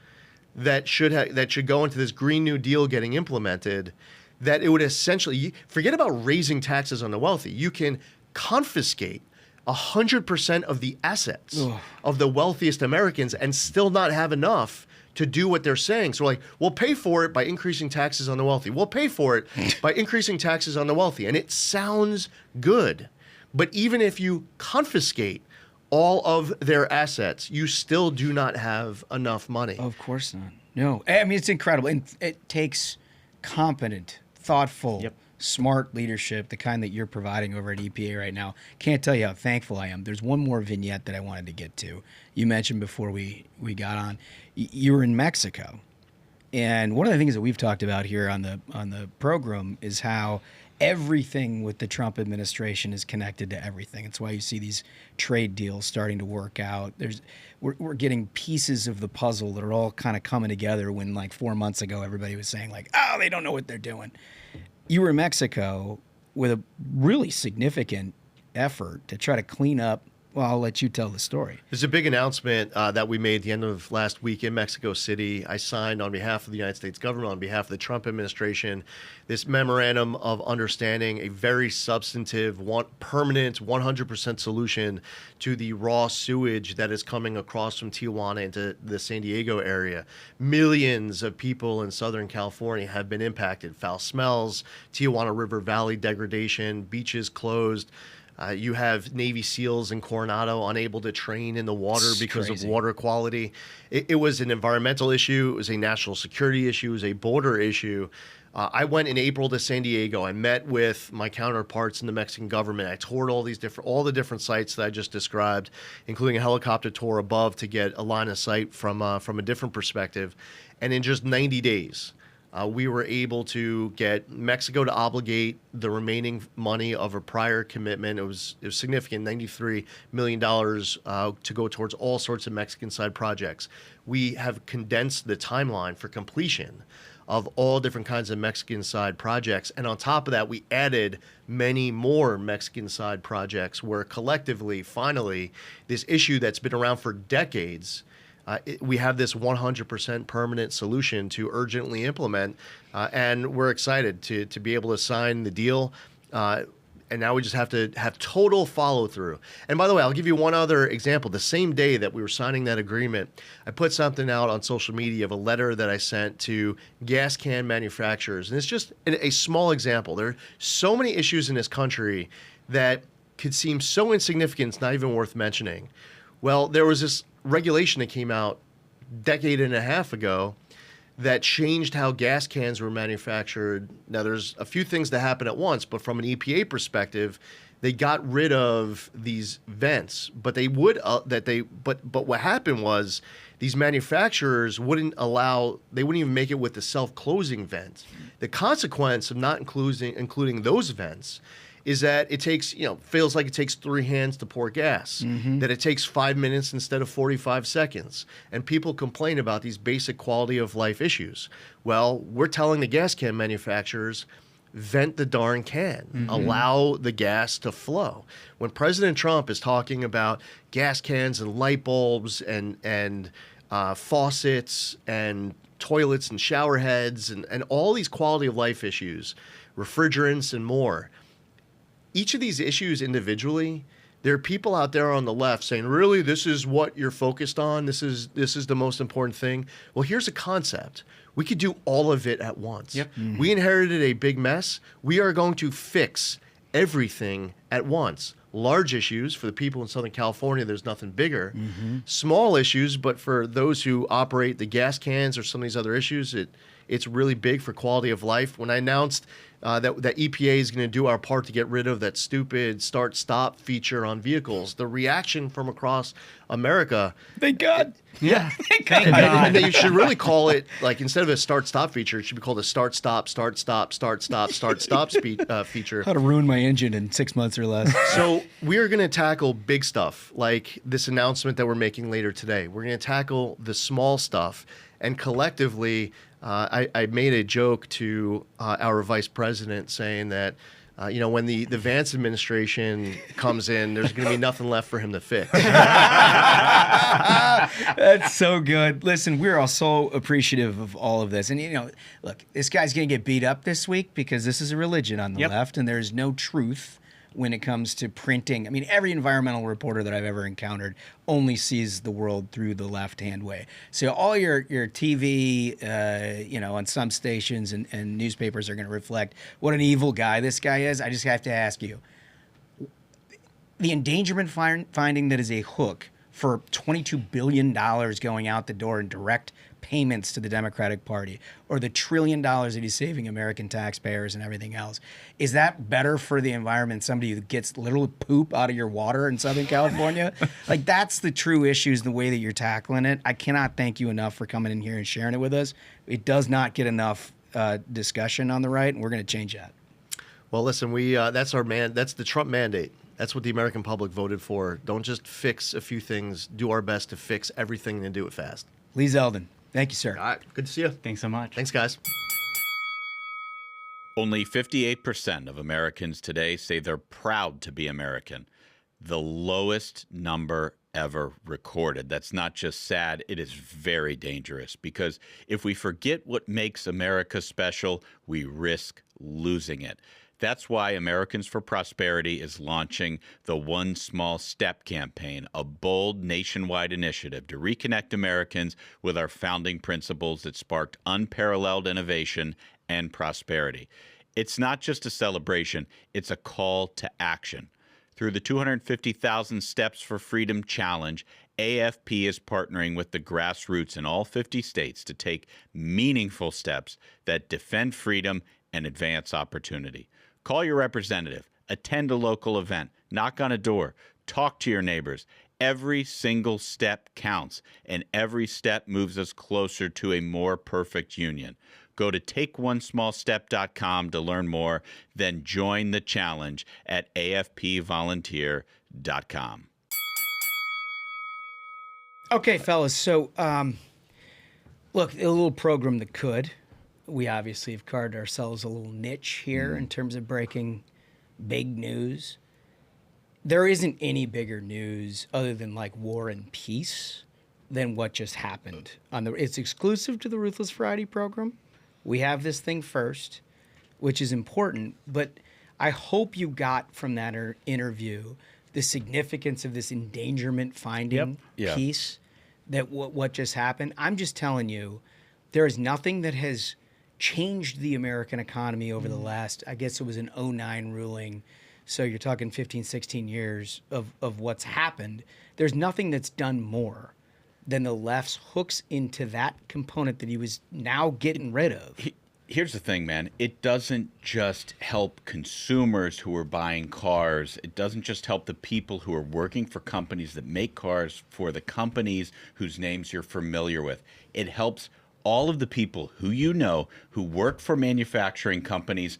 D: that should go into this Green New Deal getting implemented, that it would essentially, forget about raising taxes on the wealthy. You can confiscate 100% of the assets of the wealthiest Americans and still not have enough to do what they're saying. So like, we'll pay for it by increasing taxes on the wealthy. We'll pay for it by increasing taxes on the wealthy. And it sounds good. But even if you confiscate all of their assets, you still do not have enough money.
B: Of course not. No. I mean, it's incredible. And it takes competent, thoughtful, smart leadership, the kind that you're providing over at EPA right now. Can't tell you how thankful I am. There's one more vignette that I wanted to get to. You mentioned before we got on, you were in Mexico. And one of the things that we've talked about here on the program is how everything with the Trump administration is connected to everything. It's why you see these trade deals starting to work out. We're getting pieces of the puzzle that are all kind of coming together when like 4 months ago, everybody was saying like, oh, they don't know what they're doing. You were in Mexico with a really significant effort to try to clean up. Well, I'll let you tell the story.
D: There's a big announcement that we made at the end of last week in Mexico City. I signed on behalf of the United States government, on behalf of the Trump administration, this memorandum of understanding, a very substantive, permanent, 100% solution to the raw sewage that is coming across from Tijuana into the San Diego area. Millions of people in Southern California have been impacted. Foul smells, Tijuana River Valley degradation, beaches closed. You have Navy SEALs in Coronado unable to train in the water because of water quality. It was an environmental issue. It was a national security issue. It was a border issue. I went in April to San Diego. I met with my counterparts in the Mexican government. I toured all the different sites that I just described, including a helicopter tour above to get a line of sight from a different perspective. And in just 90 days, we were able to get Mexico to obligate the remaining money of a prior commitment. It was significant, $93 million to go towards all sorts of Mexican side projects. We have condensed the timeline for completion of all different kinds of Mexican side projects. And on top of that, we added many more Mexican side projects where collectively, finally, this issue that's been around for decades, we have this 100% permanent solution to urgently implement, and we're excited to be able to sign the deal. And now we just have to have total follow through. And by the way, I'll give you one other example. The same day that we were signing that agreement, I put something out on social media of a letter that I sent to gas can manufacturers. And it's just a small example. There are so many issues in this country that could seem so insignificant, it's not even worth mentioning. Well, there was this regulation that came out a decade and a half ago that changed how gas cans were manufactured. Now, there's a few things that happen at once, but from an EPA perspective, they got rid of these vents. But they would but what happened was these manufacturers wouldn't even make it with the self-closing vents. The consequence of not including those vents is that it takes, feels like it takes 3 hands to pour gas, that it takes 5 minutes instead of 45 seconds. And people complain about these basic quality of life issues. Well, we're telling the gas can manufacturers, vent the darn can, allow the gas to flow. When President Trump is talking about gas cans and light bulbs and faucets and toilets and shower heads and all these quality of life issues, refrigerants and more, each of these issues individually, there are people out there on the left saying, really, this is what you're focused on? This is the most important thing? Well, here's a concept. We could do all of it at once. Yep. We inherited a big mess. We are going to fix everything at once. Large issues for the people in Southern California, there's nothing bigger. Small issues, but for those who operate the gas cans or some of these other issues, it's really big for quality of life. When I announced that EPA is going to do our part to get rid of that stupid start-stop feature on vehicles. The reaction from across America.
B: Thank God.
D: Yeah.
G: Thank God.
D: And then you should really call it, like, instead of a start-stop feature, it should be called a start-stop feature.
B: How to ruin my engine in 6 months or less.
D: So we are going to tackle big stuff like this announcement that we're making later today. We're going to tackle the small stuff, and collectively, I made a joke to our vice president saying that, when the Vance administration comes in, there's going to be nothing left for him to fix.
B: That's so good. Listen, we're all so appreciative of all of this. And, look, this guy's going to get beat up this week because this is a religion on the left, and there's no truth when it comes to printing. I mean, every environmental reporter that I've ever encountered only sees the world through the left-hand way. So all your TV, on some stations and newspapers are going to reflect what an evil guy this guy is. I just have to ask you, the endangerment finding that is a hook for $22 billion going out the door in direct payments to the Democratic Party, or the $1 trillion that he's saving American taxpayers and everything else, is that better for the environment? Somebody who gets literal poop out of your water in Southern California? Like, that's the true issues, the way that you're tackling it. I cannot thank you enough for coming in here and sharing it with us. It does not get enough discussion on the right, and we're going to change that.
D: Well, listen, that's the Trump mandate. That's what the American public voted for. Don't just fix a few things. Do our best to fix everything and do it fast.
B: Lee Zeldin, thank you, sir.
D: All right. Good to see you.
F: Thanks so much.
D: Thanks, guys.
H: Only 58% of Americans today say they're proud to be American. The lowest number ever recorded. That's not just sad, it is very dangerous, because if we forget what makes America special, we risk losing it. That's why Americans for Prosperity is launching the One Small Step campaign, a bold nationwide initiative to reconnect Americans with our founding principles that sparked unparalleled innovation and prosperity. It's not just a celebration, it's a call to action. Through the 250,000 Steps for Freedom Challenge, AFP is partnering with the grassroots in all 50 states to take meaningful steps that defend freedom and advance opportunity. Call your representative, attend a local event, knock on a door, talk to your neighbors. Every single step counts, and every step moves us closer to a more perfect union. Go to takeonesmallstep.com to learn more, then join the challenge at afpvolunteer.com.
B: Okay, fellas, so look, a little program that could. We obviously have carved ourselves a little niche here in terms of breaking big news. There isn't any bigger news other than like war and peace than what just happened. It's exclusive to the Ruthless Friday program. We have this thing first, which is important, but I hope you got from that interview the significance of this endangerment finding piece, that what just happened. I'm just telling you, there is nothing that has changed the American economy over the last, I guess it was an 2009 ruling. So you're talking 15, 16 years of what's happened. There's nothing that's done more than the left's hooks into that component that he was now getting rid of.
H: Here's the thing, man. It doesn't just help consumers who are buying cars. It doesn't just help the people who are working for companies that make cars for the companies whose names you're familiar with. It helps all of the people who you know who work for manufacturing companies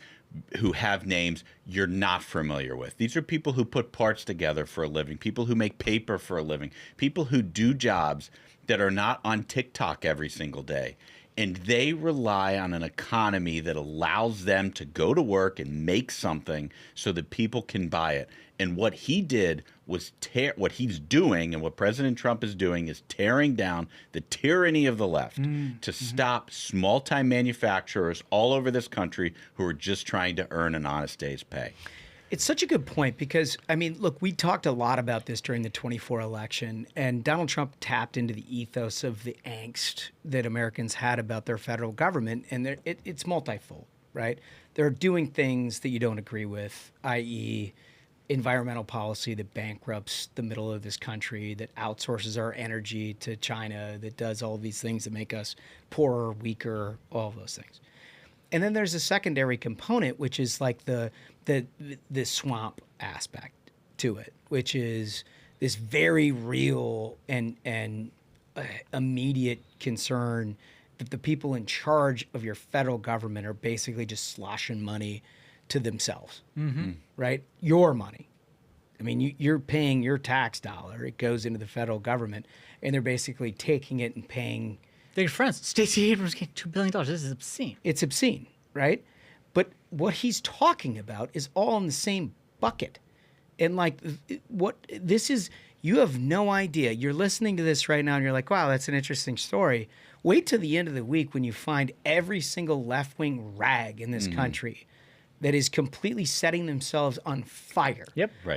H: who have names you're not familiar with. These are people who put parts together for a living, people who make paper for a living, people who do jobs that are not on TikTok every single day. And they rely on an economy that allows them to go to work and make something so that people can buy it. And what he did was what he's doing, and what President Trump is doing, is tearing down the tyranny of the left to stop small-time manufacturers all over this country who are just trying to earn an honest day's pay.
B: It's such a good point because, I mean, look, we talked a lot about this during the 24 election, and Donald Trump tapped into the ethos of the angst that Americans had about their federal government, and it's multifold, right? They're doing things that you don't agree with, i.e., environmental policy that bankrupts the middle of this country, that outsources our energy to China, that does all these things that make us poorer, weaker, all of those things. And then there's a secondary component, which is like the swamp aspect to it, which is this very real and immediate concern that the people in charge of your federal government are basically just sloshing money to themselves, right? Your money. I mean, you're paying your tax dollar. It goes into the federal government, and they're basically taking it and paying.
G: They're your friends. Stacey Abrams getting $2 billion. This is obscene.
B: It's obscene, right? But what he's talking about is all in the same bucket. And like what this is, you have no idea. You're listening to this right now and you're like, wow, that's an interesting story. Wait till the end of the week when you find every single left-wing rag in this country that is completely setting themselves on fire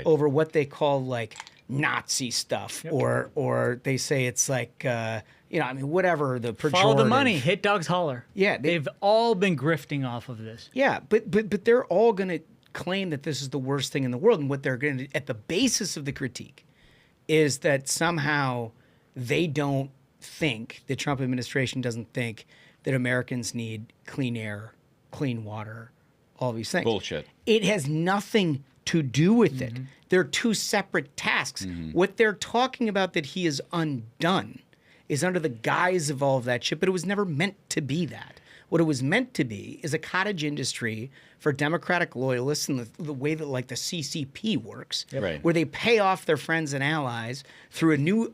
B: over what they call like Nazi stuff, or they say it's like, whatever the pejorative.
G: Follow the money, hit dogs holler.
B: Yeah.
G: They've all been grifting off of this.
B: Yeah, but they're all going to claim that this is the worst thing in the world. And what they're going to, at the basis of the critique, is that somehow they don't think, the Trump administration doesn't think that Americans need clean air, clean water, all these things.
H: Bullshit.
B: It has nothing to do with it. They're two separate tasks. What they're talking about that he has undone is under the guise of all of that shit, but it was never meant to be that. What it was meant to be is a cottage industry for Democratic loyalists and the way that like the CCP works, where they pay off their friends and allies through a new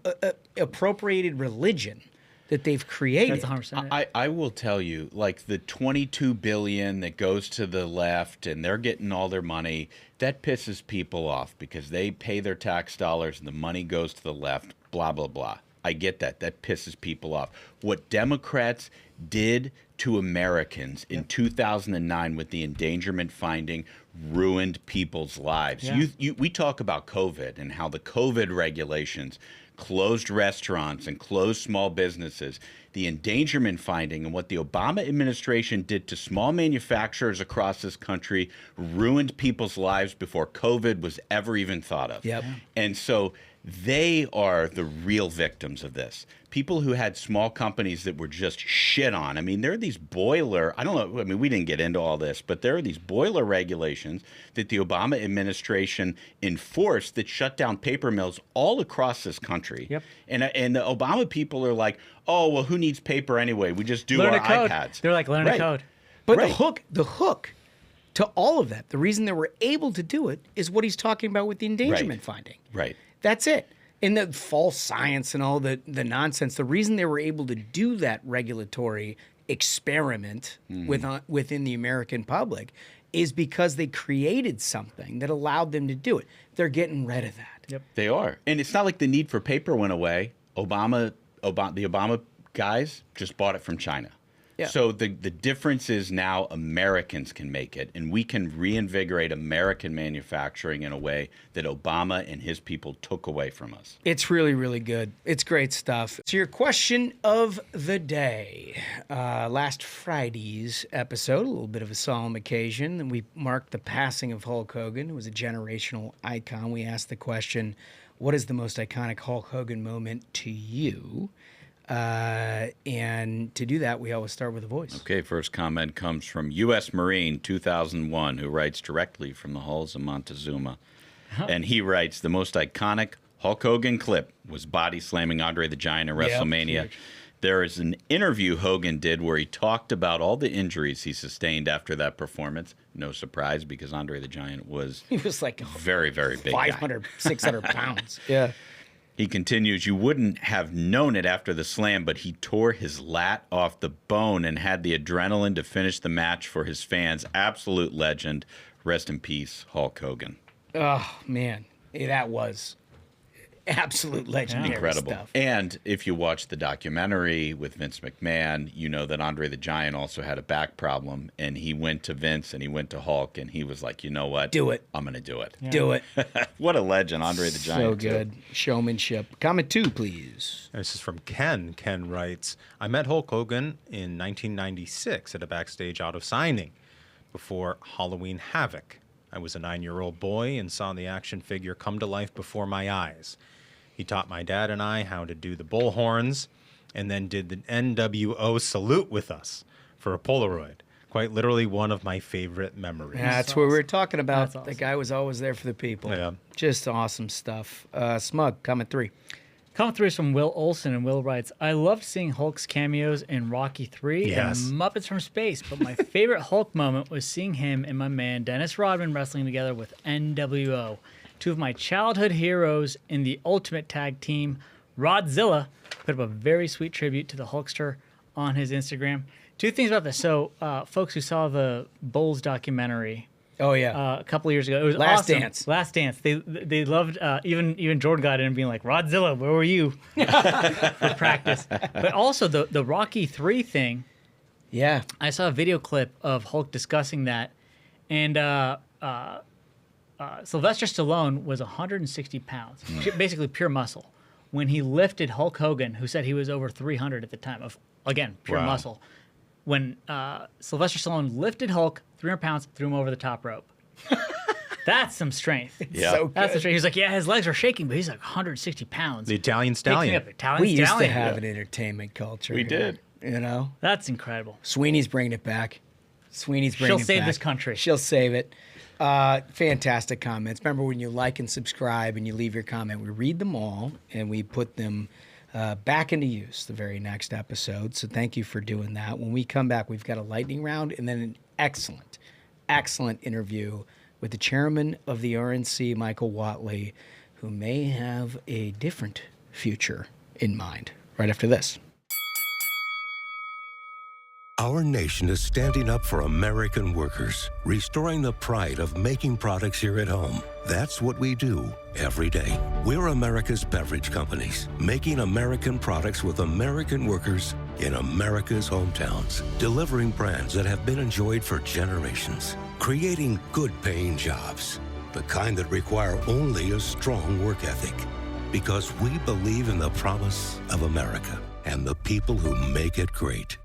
B: appropriated religion that they've created.
G: That's 100%.
H: I will tell you, like the $22 billion that goes to the left and they're getting all their money, that pisses people off because they pay their tax dollars and the money goes to the left, blah, blah, blah. I get that. That pisses people off. What Democrats did to Americans in 2009 with the endangerment finding ruined people's lives. We talk about COVID and how the COVID regulations closed restaurants and closed small businesses. The endangerment finding and what the Obama administration did to small manufacturers across this country ruined people's lives before COVID was ever even thought of. And so they are the real victims of this. People who had small companies that were just shit on. I mean, there are these boiler, I don't know, I mean, we didn't get into all this, but there are these boiler regulations that the Obama administration enforced that shut down paper mills all across this country. And the Obama people are like, oh, well, who needs paper anyway? We just do our iPads.
G: They're like, learn to code.
B: But the hook to all of that, the reason they were able to do it is what he's talking about with the endangerment finding. That's it. And the false science and all the nonsense, the reason they were able to do that regulatory experiment within the American public is because they created something that allowed them to do it. They're getting rid of that.
H: They are. And it's not like the need for paper went away. The Obama guys just bought it from China. So the difference is now Americans can make it, and we can reinvigorate American manufacturing in a way that Obama and his people took away from us.
B: It's really, really good. It's great stuff. So your question of the day. Last Friday's episode, a little bit of a solemn occasion, and we marked the passing of Hulk Hogan, who was a generational icon. We asked the question, what is the most iconic Hulk Hogan moment to you? And to do that, we always start with a voice.
H: Okay, first comment comes from U.S. Marine 2001, who writes directly from the halls of Montezuma. And he writes, the most iconic Hulk Hogan clip was body slamming Andre the Giant in WrestleMania. There is an interview Hogan did where he talked about all the injuries he sustained after that performance. No surprise, because Andre the Giant was
B: like
H: very, very big
B: 500, 600 pounds.
H: He continues, you wouldn't have known it after the slam, but he tore his lat off the bone and had the adrenaline to finish the match for his fans. Absolute legend. Rest in peace, Hulk Hogan.
B: Oh, man. That was absolute legendary
H: Incredible
B: stuff.
H: And if you watch the documentary with Vince McMahon, you know that Andre the Giant also had a back problem, and he went to Vince and he went to Hulk, and he was like, you know what?
B: Do it.
H: I'm going to do it.
B: Do it.
H: What a legend, Andre the Giant.
B: So good. Showmanship. Comment 2, please.
A: This is from Ken. Ken writes, I met Hulk Hogan in 1996 at a backstage auto signing before Halloween Havoc. I was a 9-year-old boy and saw the action figure come to life before my eyes. He taught my dad and I how to do the bull horns and then did the NWO salute with us for a Polaroid. quite literally one of my favorite memories.
B: Yeah, that's what we were talking about.
G: That's awesome.
B: The guy was always there for the people.
A: Yeah.
B: Just awesome stuff. Smug, comment 3.
G: Comment 3 is from Will Olson, and Will writes, I loved seeing Hulk's cameos in Rocky 3
A: Yes.
G: and Muppets from Space, but my favorite Hulk moment was seeing him and my man Dennis Rodman wrestling together with NWO. Two of my childhood heroes in the Ultimate Tag Team. Rodzilla put up a very sweet tribute to the Hulkster on his Instagram. Two things about this. So, folks who saw the Bulls documentary
B: Oh, yeah.
G: a couple of years ago, it was
B: Last
G: awesome.
B: Dance.
G: Last Dance. They loved even Jordan got in and being like, Rodzilla, where were you for practice? But also the Rocky 3 thing.
B: Yeah.
G: I saw a video clip of Hulk discussing that, and Sylvester Stallone was 160 pounds, basically pure muscle. When he lifted Hulk Hogan, who said he was over 300 at the time, of again pure
A: Wow.
G: muscle. When Sylvester Stallone lifted Hulk 300 pounds, threw him over the top rope. That's some strength.
H: Yeah.
B: So
G: That's some
B: good.
G: strength. He's like, yeah, his legs are shaking, but he's like 160 pounds.
A: The Italian
G: Picks me
A: Stallion.
G: up, Italian
B: We used to
G: Stallion.
B: have an entertainment culture.
H: We
B: here,
H: did.
B: You know?
G: That's incredible.
B: Sweeney's bringing it back. Sweeney's bringing
G: She'll
B: it
G: save
B: back.
G: this country.
B: She'll save it. Fantastic comments. Remember when you like and subscribe and you leave your comment, we read them all and we put them back into use the very next episode. So thank you for doing that. When we come back, we've got a lightning round and then an excellent interview with the chairman of the RNC, Michael Whatley, who may have a different future in mind. Right after this.
L: Our nation is standing up for American workers, restoring the pride of making products here at home. That's what we do every day. We're America's beverage companies, making American products with American workers in America's hometowns, delivering brands that have been enjoyed for generations, creating good-paying jobs, the kind that require only a strong work ethic. Because we believe in the promise of America and the people who make it great.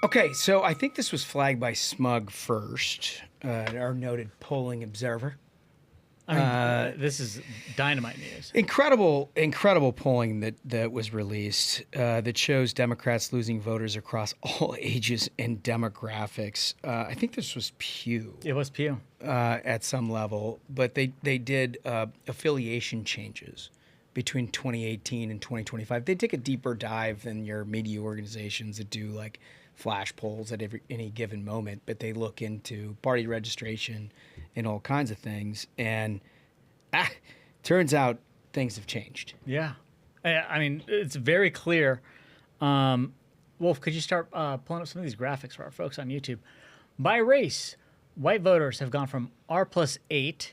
B: Okay, so I think this was flagged by Smug first, our noted polling observer.
G: I mean, this is dynamite news.
B: Incredible polling that was released that shows Democrats losing voters across all ages and demographics. I think this was Pew.
G: It was Pew.
B: At some level, but they did affiliation changes between 2018 and 2025. They take a deeper dive than your media organizations that do like flash polls at any given moment, but they look into party registration and all kinds of things. And turns out things have changed.
G: Yeah. I mean, it's very clear. Wolf, could you start pulling up some of these graphics for our folks on YouTube? By race, white voters have gone from R+8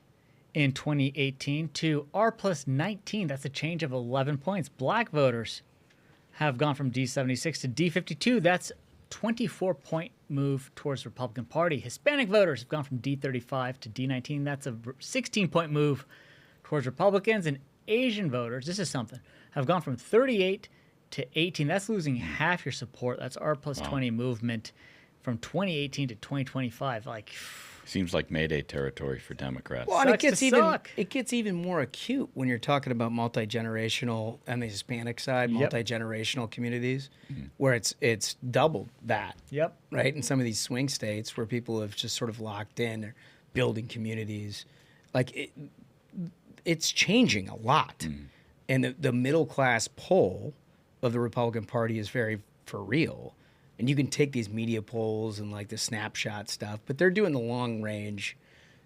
G: in 2018 to R+19. That's a change of 11 points. Black voters have gone from D76 to D52. That's 24-point move towards the Republican Party. Hispanic voters have gone from D35 to D19. That's a 16-point move towards Republicans. And Asian voters, this is something, have gone from 38 to 18. That's losing half your support. That's R+20 movement from 2018 to 2025. Like,
H: seems like Mayday territory for Democrats.
B: Well, and it
G: Sucks to suck.
B: gets even more acute when you're talking about multi-generational and the Hispanic side,
G: Yep.
B: multi-generational communities, where it's doubled that.
G: Yep.
B: Right? In some of these swing states where people have just sort of locked in, they're building communities. Like it's changing a lot. And the middle class poll of the Republican Party is very for real. And you can take these media polls and like the snapshot stuff, but they're doing the long range,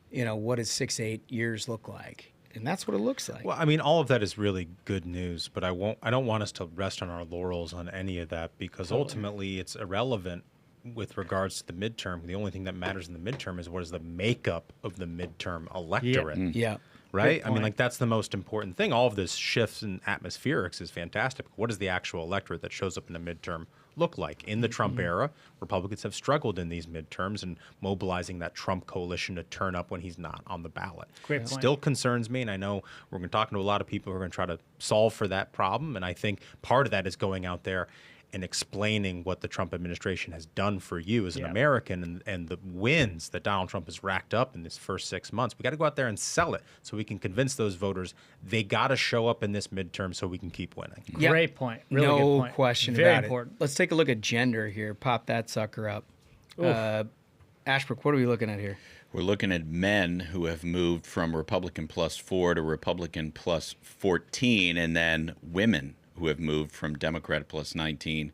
B: what does 6-8 years look like? And that's what it looks like.
A: Well, I mean, all of that is really good news, but I don't want us to rest on our laurels on any of that because ultimately it's irrelevant with regards to the midterm. The only thing that matters in the midterm is what is the makeup of the midterm electorate.
B: Yeah.
A: Right?
G: Good
A: I mean,
G: point.
A: like that's the most important thing. All of this shifts in atmospherics is fantastic. What does the actual electorate that shows up in a midterm look like? In the Trump era, Republicans have struggled in these midterms and mobilizing that Trump coalition to turn up when he's not on the ballot.
G: Great
A: It
G: point.
A: still concerns me, and I know we're going to talk to a lot of people who are going to try to solve for that problem, and I think part of that is going out there and explaining what the Trump administration has done for you as an American and the wins that Donald Trump has racked up in this first 6 months. We got to go out there and sell it so we can convince those voters they got to show up in this midterm so we can keep winning.
B: Yep.
G: Great point. Really
B: no
G: good point.
B: question
G: Very
B: about
G: important.
B: it. Let's take a look at gender here. Pop that sucker up. Ashbrook, what are we looking at here?
H: We're looking at men who have moved from Republican +4 to Republican +14, and then women who have moved from Democrat +19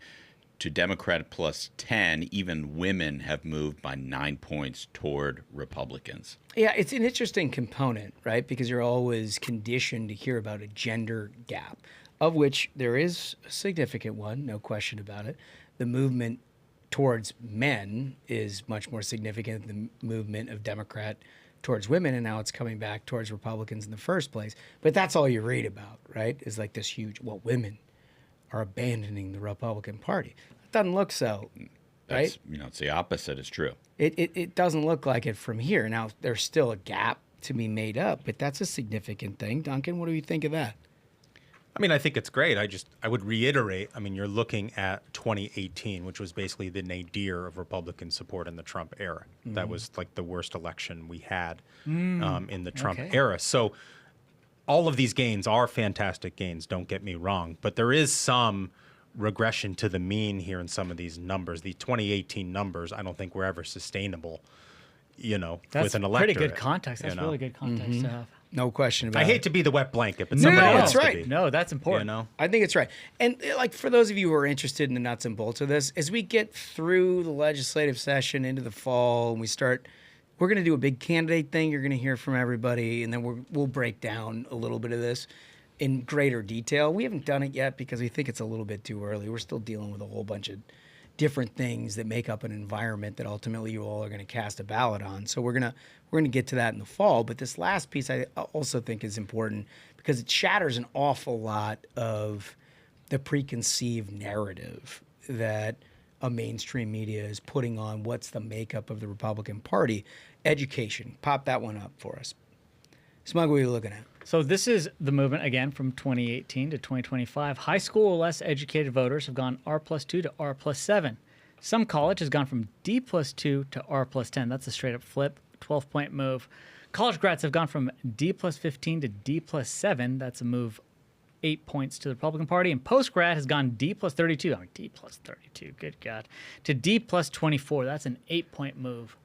H: to Democrat +10. Even women have moved by 9 points toward Republicans.
B: Yeah, it's an interesting component, right? Because you're always conditioned to hear about a gender gap, of which there is a significant one, no question about it. The movement towards men is much more significant than the movement of Democrat towards women, and now it's coming back towards Republicans in the first place. But that's all you read about, right? Is like this huge, well, women are abandoning the Republican Party. It doesn't look so, right?
H: It's the opposite is true.
B: It doesn't look like it from here. Now, there's still a gap to be made up, but that's a significant thing. Duncan, what do you think of that?
A: I mean, I think it's great. I would reiterate, I mean, you're looking at 2018, which was basically the nadir of Republican support in the Trump era. That was like the worst election we had in the Trump era. So all of these gains are fantastic gains, don't get me wrong, but there is some regression to the mean here in some of these numbers. The 2018 numbers, I don't think were ever sustainable,
G: That's
A: with an electorate.
G: pretty good context. That's really good context to have.
B: No question about it.
A: I hate to be the wet blanket, but somebody else
B: that's right.
A: to be.
G: No, that's important.
B: I think it's right. And like for those of you who are interested in the nuts and bolts of this, as we get through the legislative session into the fall and we're going to do a big candidate thing. You're going to hear from everybody, and then we'll break down a little bit of this in greater detail. We haven't done it yet because we think it's a little bit too early. We're still dealing with a whole bunch of different things that make up an environment that ultimately you all are going to cast a ballot on. So we're going to get to that in the fall. But this last piece I also think is important because it shatters an awful lot of the preconceived narrative that a mainstream media is putting on what's the makeup of the Republican Party. Education. Pop that one up for us. Smug, what are you looking at?
G: So this is the movement, again, from 2018 to 2025. High school or less educated voters have gone R+2 to R+7. Some college has gone from D+2 to R+10. That's a straight-up flip, 12-point move. College grads have gone from D+15 to D+7. That's a move 8 points to the Republican Party. And post-grad has gone D+32. D+32, good God. To D+24. That's an 8-point move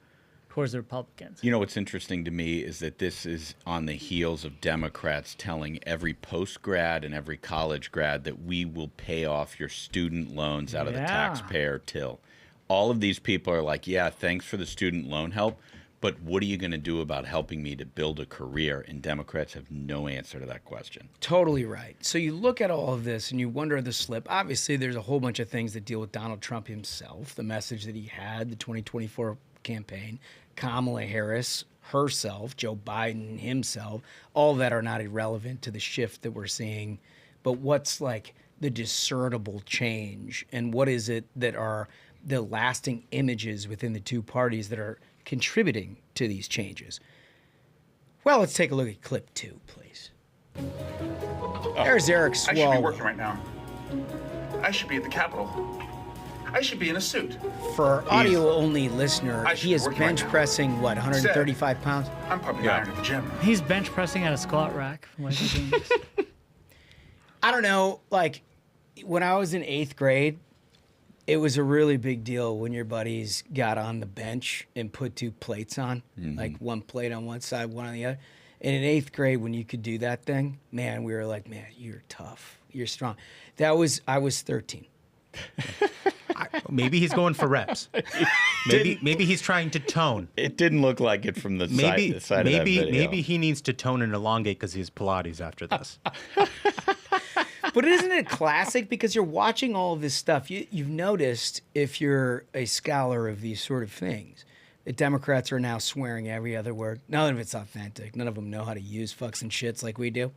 G: towards the Republicans.
H: What's interesting to me is that this is on the heels of Democrats telling every post-grad and every college grad that we will pay off your student loans out of the taxpayer till. All of these people are like, yeah, thanks for the student loan help, but what are you going to do about helping me to build a career? And Democrats have no answer to that question.
B: Totally right. So you look at all of this and you wonder the slip. Obviously, there's a whole bunch of things that deal with Donald Trump himself, the message that he had, the 2024 campaign, Kamala Harris herself, Joe Biden himself, all that are not irrelevant to the shift that we're seeing. But what's like the discernible change and what is it that are the lasting images within the two parties that are contributing to these changes? Well, let's take a look at clip 2, please. There's Eric Swalwell.
M: I should be working right now. I should be at the Capitol. I should be in a suit.
B: For our audio-only listener, he is bench pressing, 135 pounds?
M: I'm probably iron at the gym.
G: He's bench pressing at a squat rack.
B: I don't know. Like, when I was in 8th grade, it was a really big deal when your buddies got on the bench and put 2 plates on, like one plate on one side, one on the other. And in 8th grade, when you could do that thing, man, we were like, man, you're tough. You're strong. I was 13.
A: Maybe he's going for reps. Maybe he's trying to tone.
H: It didn't look like it from the side of that video.
A: Maybe he needs to tone and elongate because he has Pilates after this.
B: But isn't it classic? Because you're watching all of this stuff. You've noticed, if you're a scholar of these sort of things, that Democrats are now swearing every other word. None of it's authentic. None of them know how to use fucks and shits like we do.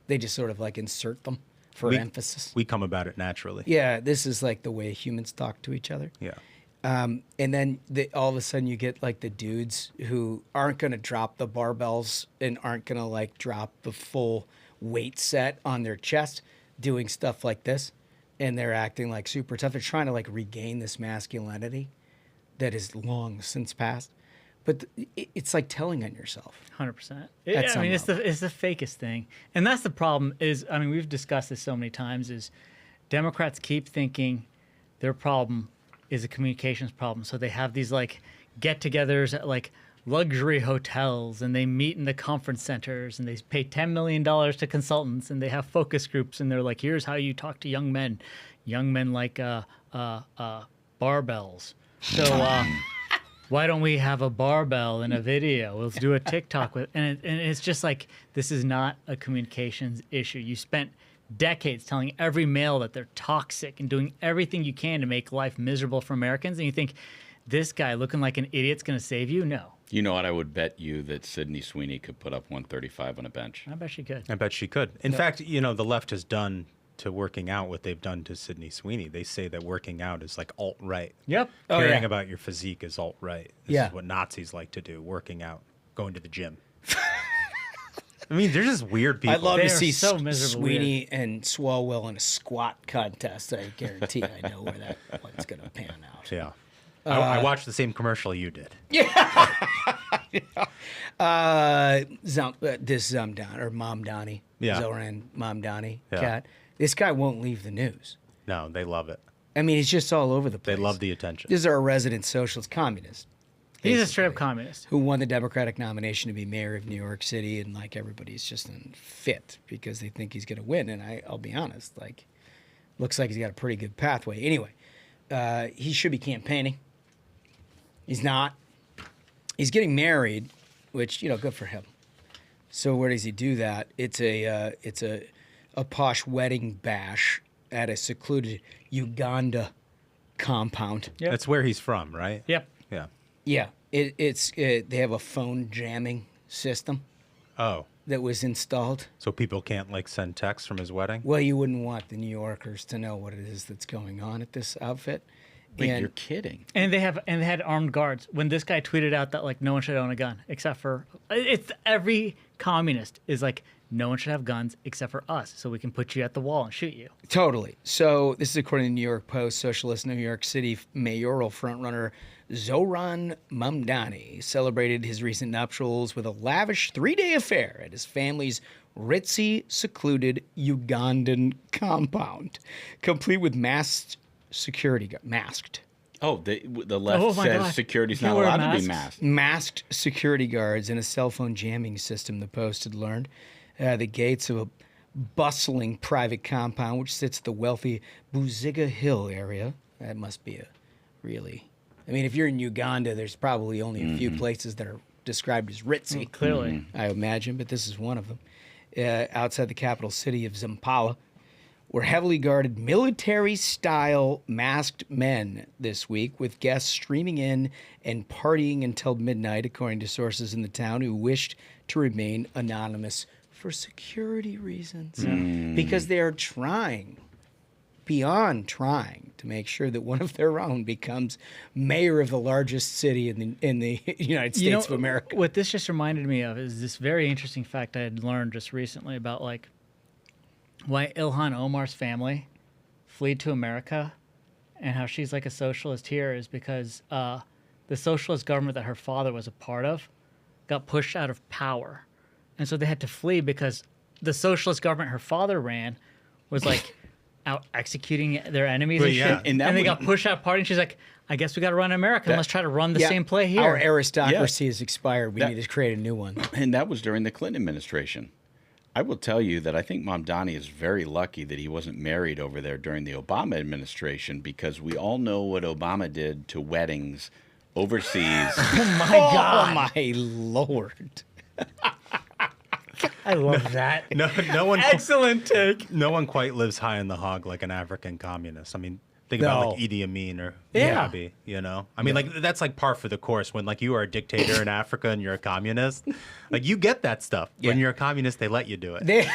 B: They just sort of like insert them for emphasis.
A: We come about it naturally.
B: Yeah, this is like the way humans talk to each other.
A: Yeah.
B: And then all of a sudden you get like the dudes who aren't going to drop the barbells and aren't going to like drop the full weight set on their chest doing stuff like this. and they're acting like super tough. They're trying to like regain this masculinity that is long since passed. But it's like telling on yourself.
G: 100%. I mean, it's the fakest thing. And that's the problem is, I mean, we've discussed this so many times, is Democrats keep thinking their problem is a communications problem. So they have these like get-togethers at like luxury hotels, and they meet in the conference centers, and they pay $10 million to consultants, and they have focus groups, and they're like, here's how you talk to young men like barbells. So why don't we have a barbell in a video? We'll do a TikTok with, and it's just like, this is not a communications issue. You spent decades telling every male that they're toxic and doing everything you can to make life miserable for Americans, and you think this guy looking like an idiot's going to save you? No.
H: You know what? I would bet you that Sydney Sweeney could put up 135 on a bench.
G: I bet she could.
A: I bet she could. In fact, you know, the left has done to working out what they've done to Sydney Sweeney. They say that working out is like alt-right.
G: Yep.
A: Caring about your physique is alt-right. This
B: Yeah.
A: is what Nazis like to do, working out, going to the gym. I mean, they're just weird people.
B: I'd love
G: They
B: to
G: are
B: see
G: so miserable
B: Sweeney and Swalwell in a squat contest. I guarantee I know where that one's going to pan out.
A: Yeah. I watched the same commercial you did.
B: This Zamdan, or Mamdani,
A: Yeah.
B: Zoran Mamdani
A: Yeah.
B: cat. This guy won't leave the news.
A: No, they love it.
B: I mean, it's just all over the
A: They
B: place.
A: love the attention.
B: This is our resident socialist communist.
G: He's a straight up
B: basically,
G: communist.
B: who won the Democratic nomination to be mayor of New York City, and like everybody's just unfit because they think he's going to win. And I'll be honest, like, looks like he's got a pretty good pathway. Anyway, he should be campaigning. He's not. He's getting married, which, you know, good for him. So where does he do that? It's a posh wedding bash at a secluded Uganda compound.
G: Yep.
A: That's where he's from, right?
G: Yep.
A: Yeah.
B: Yeah, they have a phone jamming system
A: Oh,
B: that was installed.
A: so people can't like send texts from his wedding?
B: Well, you wouldn't want the New Yorkers to know what it is that's going on at this outfit.
H: Wait,
B: And-
H: you're kidding.
G: And they had armed guards. When this guy tweeted out that like no one should own a gun except for, it's every communist is like, no one should have guns except for us, so we can put you at the wall and shoot you.
B: Totally. So this is according to the New York Post. Socialist New York City mayoral frontrunner Zoran Mamdani celebrated his recent nuptials with a lavish 3-day affair at his family's ritzy, secluded Ugandan compound, complete with masked security guard. Masked.
H: Oh, the left
G: Oh my
H: says
G: God.
H: security's
G: Can't
H: not
G: wear
H: allowed to be
G: masks?
H: masked.
B: Masked security guards and a cell phone jamming system, the Post had learned. The gates of a bustling private compound, which sits at the wealthy Buziga Hill area. That must be a really... I mean, if you're in Uganda, there's probably only a few places that are described as ritzy.
G: Clearly.
B: I imagine, but this is one of them. Outside the capital city of Zampala, were heavily guarded military-style masked men this week, with guests streaming in and partying until midnight, according to sources in the town who wished to remain anonymous for security reasons. Because they are trying, beyond trying, to make sure that one of their own becomes mayor of the largest city in the United States of America.
G: What this just reminded me of is this very interesting fact I had learned just recently about like why Ilhan Omar's family fled to America and how she's like a socialist here is because the socialist government that her father was a part of got pushed out of power. And so they had to flee because the socialist government her father ran was like out executing their enemies
A: But
G: and
A: yeah.
G: shit.
H: And that
G: And they
H: would-
G: got pushed out partying. She's like, I guess we got to run America. Let's try to run the same play here.
B: Our aristocracy has expired. We
H: That-
B: need to create a new one.
H: And that was during the Clinton administration. I will tell you that I think Mamdani is very lucky that he wasn't married over there during the Obama administration, because we all know what Obama did to weddings overseas.
G: Oh my God.
B: Oh my Lord.
G: I love that.
A: No one.
G: Excellent take.
A: No one quite lives high in the hog like an African communist. I mean, think about like
B: No.
A: Idi Amin or
G: Yeah.
A: Mugabe, you know? I mean, like that's like par for the course when like you are a dictator in Africa and you're a communist. Like you get that stuff. When you're a communist, they let you do it.
B: They-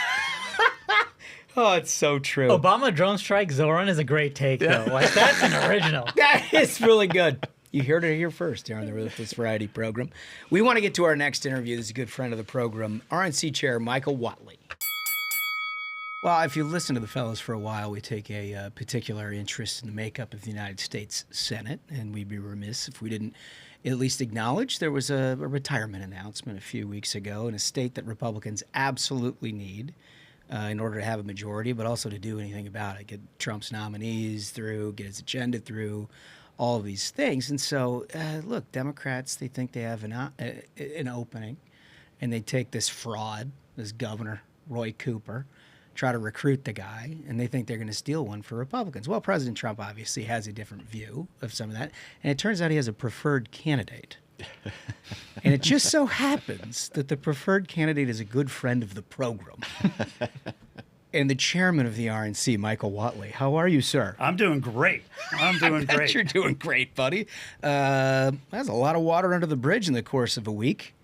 B: oh, it's so true.
G: Obama drone strike Zoran is a great take, though. Like, that's an original.
B: That is really good. You heard it here first here on the Ruthless Variety program. We want to get to our next interview. This is a good friend of the program, RNC Chair Michael Whatley. Well, if you listen to the fellows for a while, we take a particular interest in the makeup of the United States Senate, and we'd be remiss if we didn't at least acknowledge there was a retirement announcement a few weeks ago in a state that Republicans absolutely need in order to have a majority, but also to do anything about it, get Trump's nominees through, get his agenda through, all of these things. And so, look, Democrats, they think they have an opening, and they take this fraud, this governor, Roy Cooper, try to recruit the guy, and they think they're going to steal one for Republicans. Well, President Trump obviously has a different view of some of that, and it turns out he has a preferred candidate. And it just so happens that the preferred candidate is a good friend of the Progrum. And the chairman of the RNC, Michael Whatley. How are you, sir?
N: I'm doing great. I'm doing great.
B: You're doing great, buddy. That's a lot of water under the bridge in the course of a week.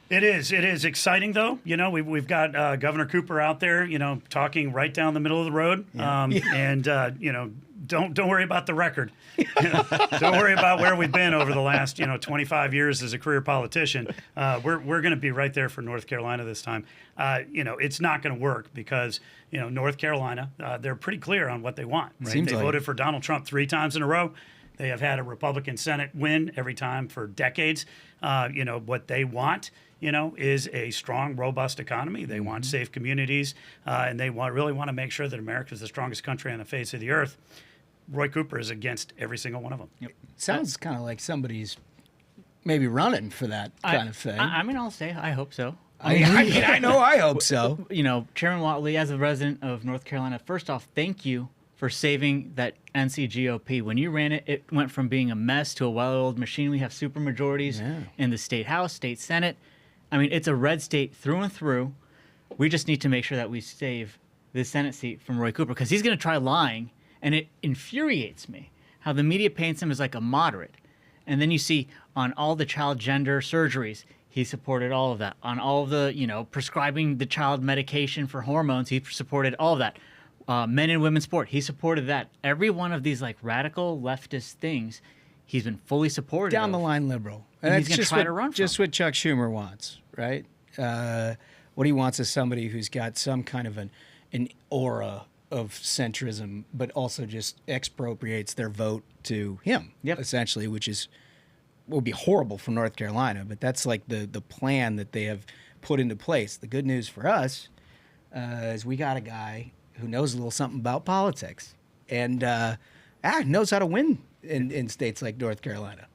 N: It is. It is exciting, though. You know, we've got Governor Cooper out there, you know, talking right down the middle of the road. Yeah. And, you know, don't worry about the record. Don't worry about where we've been over the last, 25 years as a career politician. We're going to be right there for North Carolina this time. It's not going to work because, North Carolina, they're pretty clear on what they want. Right? They voted for Donald Trump 3 times in a row. They have had a Republican Senate win every time for decades. What they want, is a strong, robust economy. They want safe communities, and they really want to make sure that America is the strongest country on the face of the earth. Roy Cooper is against every single one of them.
B: Yep. Sounds kind of like somebody's maybe running for that kind of thing.
G: I'll say I hope so.
B: I know I hope so.
G: Chairman Whatley, as a resident of North Carolina, first off, thank you for saving that NC GOP. When you ran it, it went from being a mess to a well-oiled machine. We have supermajorities in the state House, state Senate. I mean, it's a red state through and through. We just need to make sure that we save the Senate seat from Roy Cooper because he's going to try lying, and it infuriates me how the media paints him as like a moderate. And then you see on all the child gender surgeries, he supported all of that. On all of the, prescribing the child medication for hormones, he supported all of that. Men and women's sport, he supported that. Every one of these like radical leftist things, he's been fully supportive.
B: Down the line liberal.
G: And he's going to try to run
B: just what Chuck Schumer wants, right? What he wants is somebody who's got some kind of an aura of centrism, but also just expropriates their vote to him, essentially, which will be horrible for North Carolina. But that's like the plan that they have put into place. The good news for us is we got a guy who knows a little something about politics and knows how to win in states like North Carolina.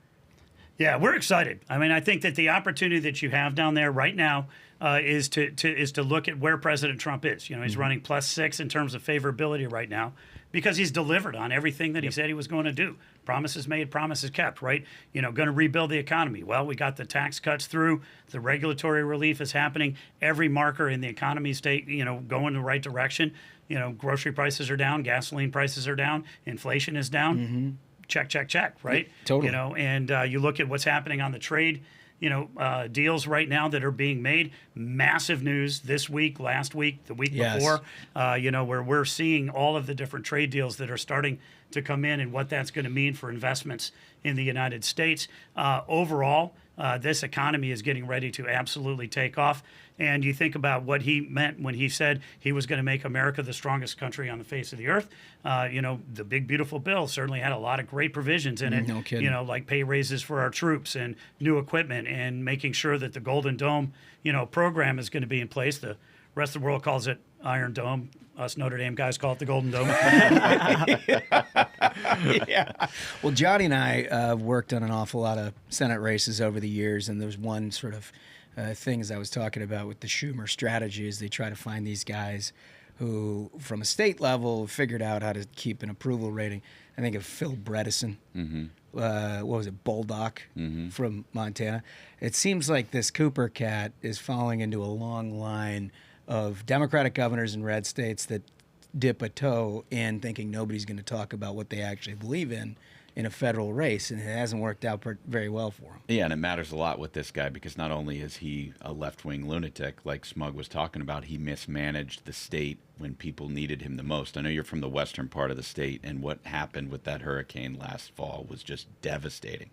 N: Yeah, we're excited. I mean, I think that the opportunity that you have down there right now is to look at where President Trump is. He's running +6 in terms of favorability right now because he's delivered on everything that he said he was going to do. Promises made, promises kept, right? Going to rebuild the economy. Well, we got the tax cuts through. The regulatory relief is happening. Every marker in the economy state, going in the right direction. Grocery prices are down. Gasoline prices are down. Inflation is down. Mm-hmm. Check, right?
B: Totally.
N: And you look at what's happening on the trade, deals right now that are being made. Massive news this week, last week, the week before, where we're seeing all of the different trade deals that are starting to come in and what that's going to mean for investments in the United States. Overall, this economy is getting ready to absolutely take off. And you think about what he meant when he said he was going to make America the strongest country on the face of the earth. The big, beautiful bill certainly had a lot of great provisions in it.
B: No kidding.
N: Like pay raises for our troops and new equipment and making sure that the Golden Dome, program is going to be in place. The rest of the world calls it Iron Dome. Us Notre Dame guys call it the Golden Dome.
B: Yeah. Well, Johnny and I have worked on an awful lot of Senate races over the years, and there's one sort of thing, as I was talking about with the Schumer strategy, is they try to find these guys who, from a state level, figured out how to keep an approval rating. I think of Phil Bredesen. Mm-hmm. What was it, Bulldog from Montana. It seems like this Cooper cat is falling into a long line of Democratic governors in red states that dip a toe in thinking nobody's going to talk about what they actually believe in a federal race, and it hasn't worked out very well for him.
H: Yeah, and it matters a lot with this guy because not only is he a left-wing lunatic, like Smug was talking about, he mismanaged the state when people needed him the most. I know you're from the western part of the state, and what happened with that hurricane last fall was just devastating.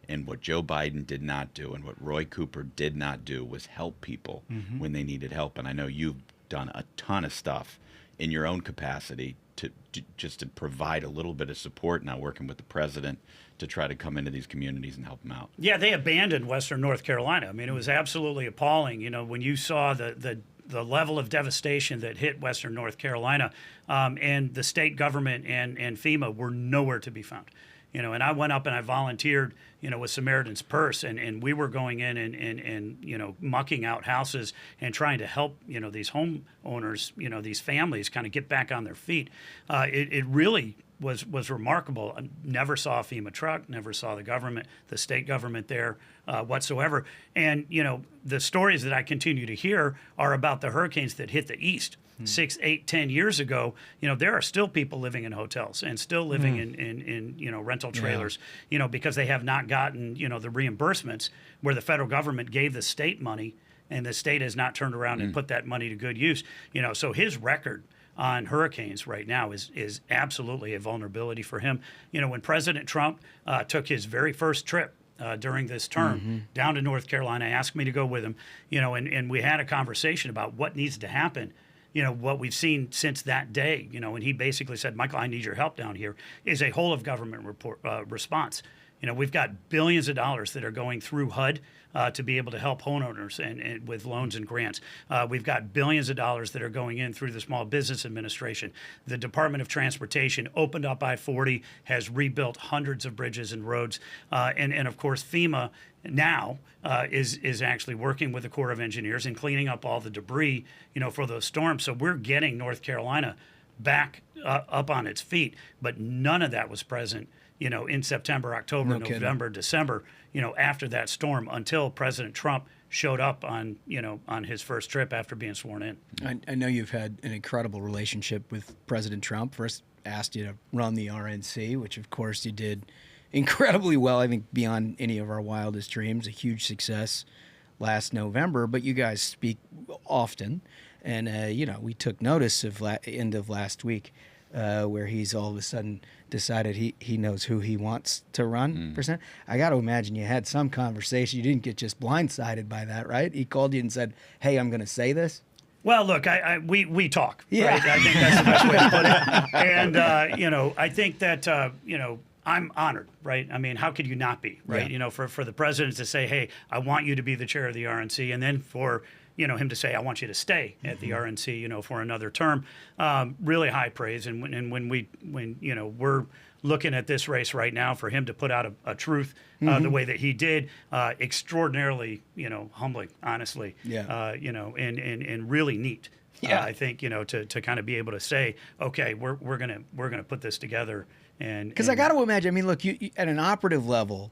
H: And what Joe Biden did not do and what Roy Cooper did not do was help people when they needed help. And I know you've done a ton of stuff in your own capacity to just to provide a little bit of support, now working with the president to try to come into these communities and help them out.
N: Yeah, they abandoned Western North Carolina. I mean, it was absolutely appalling. You know, when you saw the level of devastation that hit Western North Carolina, and the state government and FEMA were nowhere to be found. You know, and I went up and I volunteered, you know, with Samaritan's Purse, and we were going in and you know, mucking out houses and trying to help, you know, these homeowners, you know, these families kind of get back on their feet. It really was remarkable. I never saw a FEMA truck, never saw the state government there whatsoever. And, you know, the stories that I continue to hear are about the hurricanes that hit the east. 6, 8, 10 years ago, you know, there are still people living in hotels and still living in you know, rental trailers, you know, because they have not gotten, you know, the reimbursements where the federal government gave the state money and the state has not turned around and put that money to good use. You know, so his record on hurricanes right now is absolutely a vulnerability for him. You know, when President Trump took his very first trip during this term down to North Carolina, asked me to go with him, you know, and we had a conversation about what needs to happen. You know, what we've seen since that day, you know, and he basically said, Michael, I need your help down here, is a whole of government response. You know, we've got billions of dollars that are going through HUD to be able to help homeowners and with loans and grants. We've got billions of dollars that are going in through the Small Business Administration. The Department of Transportation opened up I-40, has rebuilt hundreds of bridges and roads. And of course, FEMA now is actually working with the Corps of Engineers and cleaning up all the debris, you know, for those storms. So we're getting North Carolina back up on its feet. But none of that was present, you know, in September, October, November, December, you know, after that storm, until President Trump showed up on, you know, on his first trip after being sworn in.
B: I know you've had an incredible relationship with President Trump. First asked you to run the RNC, which of course you did incredibly well, I think beyond any of our wildest dreams, a huge success last November, but you guys speak often. And, you know, we took notice of end of last week where he's all of a sudden decided he knows who he wants to run for Senate. I got to imagine you had some conversation. You didn't get just blindsided by that, right? He called you and said, hey, I'm going to say this.
N: Well, look, we talk, right? I think that's the best way to put it. And, you know, I think that, you know, I'm honored, right? I mean, how could you not be, right? You know, for the president to say, hey, I want you to be the chair of the RNC, and then for, you know, him to say, I want you to stay at the RNC, you know, for another term, really high praise. And when you know, we're looking at this race right now, for him to put out a truth the way that he did, extraordinarily, you know, humbling, honestly, you know, and really neat. I think, you know, to kind of be able to say, okay, we're gonna put this together.
B: Because I got to imagine, I mean, look, you at an operative level,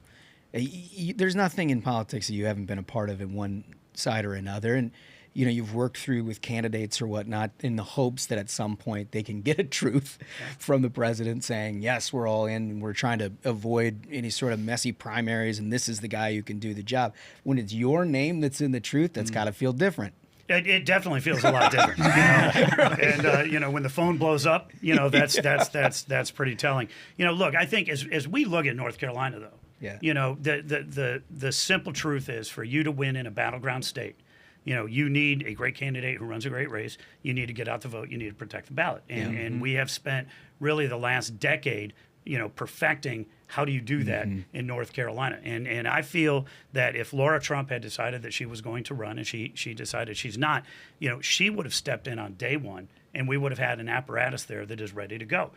B: there's nothing in politics that you haven't been a part of in one side or another. And, you know, you've worked through with candidates or whatnot in the hopes that at some point they can get a truth from the president saying, yes, we're all in and we're trying to avoid any sort of messy primaries and this is the guy who can do the job. When it's your name that's in the truth, that's got to feel different.
N: It definitely feels a lot different, you know? And you know, when the phone blows up, you know, that's pretty telling. You know, look, I think as we look at North Carolina, though, you know, the simple truth is, for you to win in a battleground state, you know, you need a great candidate who runs a great race. You need to get out the vote. You need to protect the ballot. And we have spent really the last decade, you know, perfecting how do you do that in North Carolina. And I feel that if Laura Trump had decided that she was going to run and she decided she's not, you know, she would have stepped in on day one and we would have had an apparatus there that is ready to go.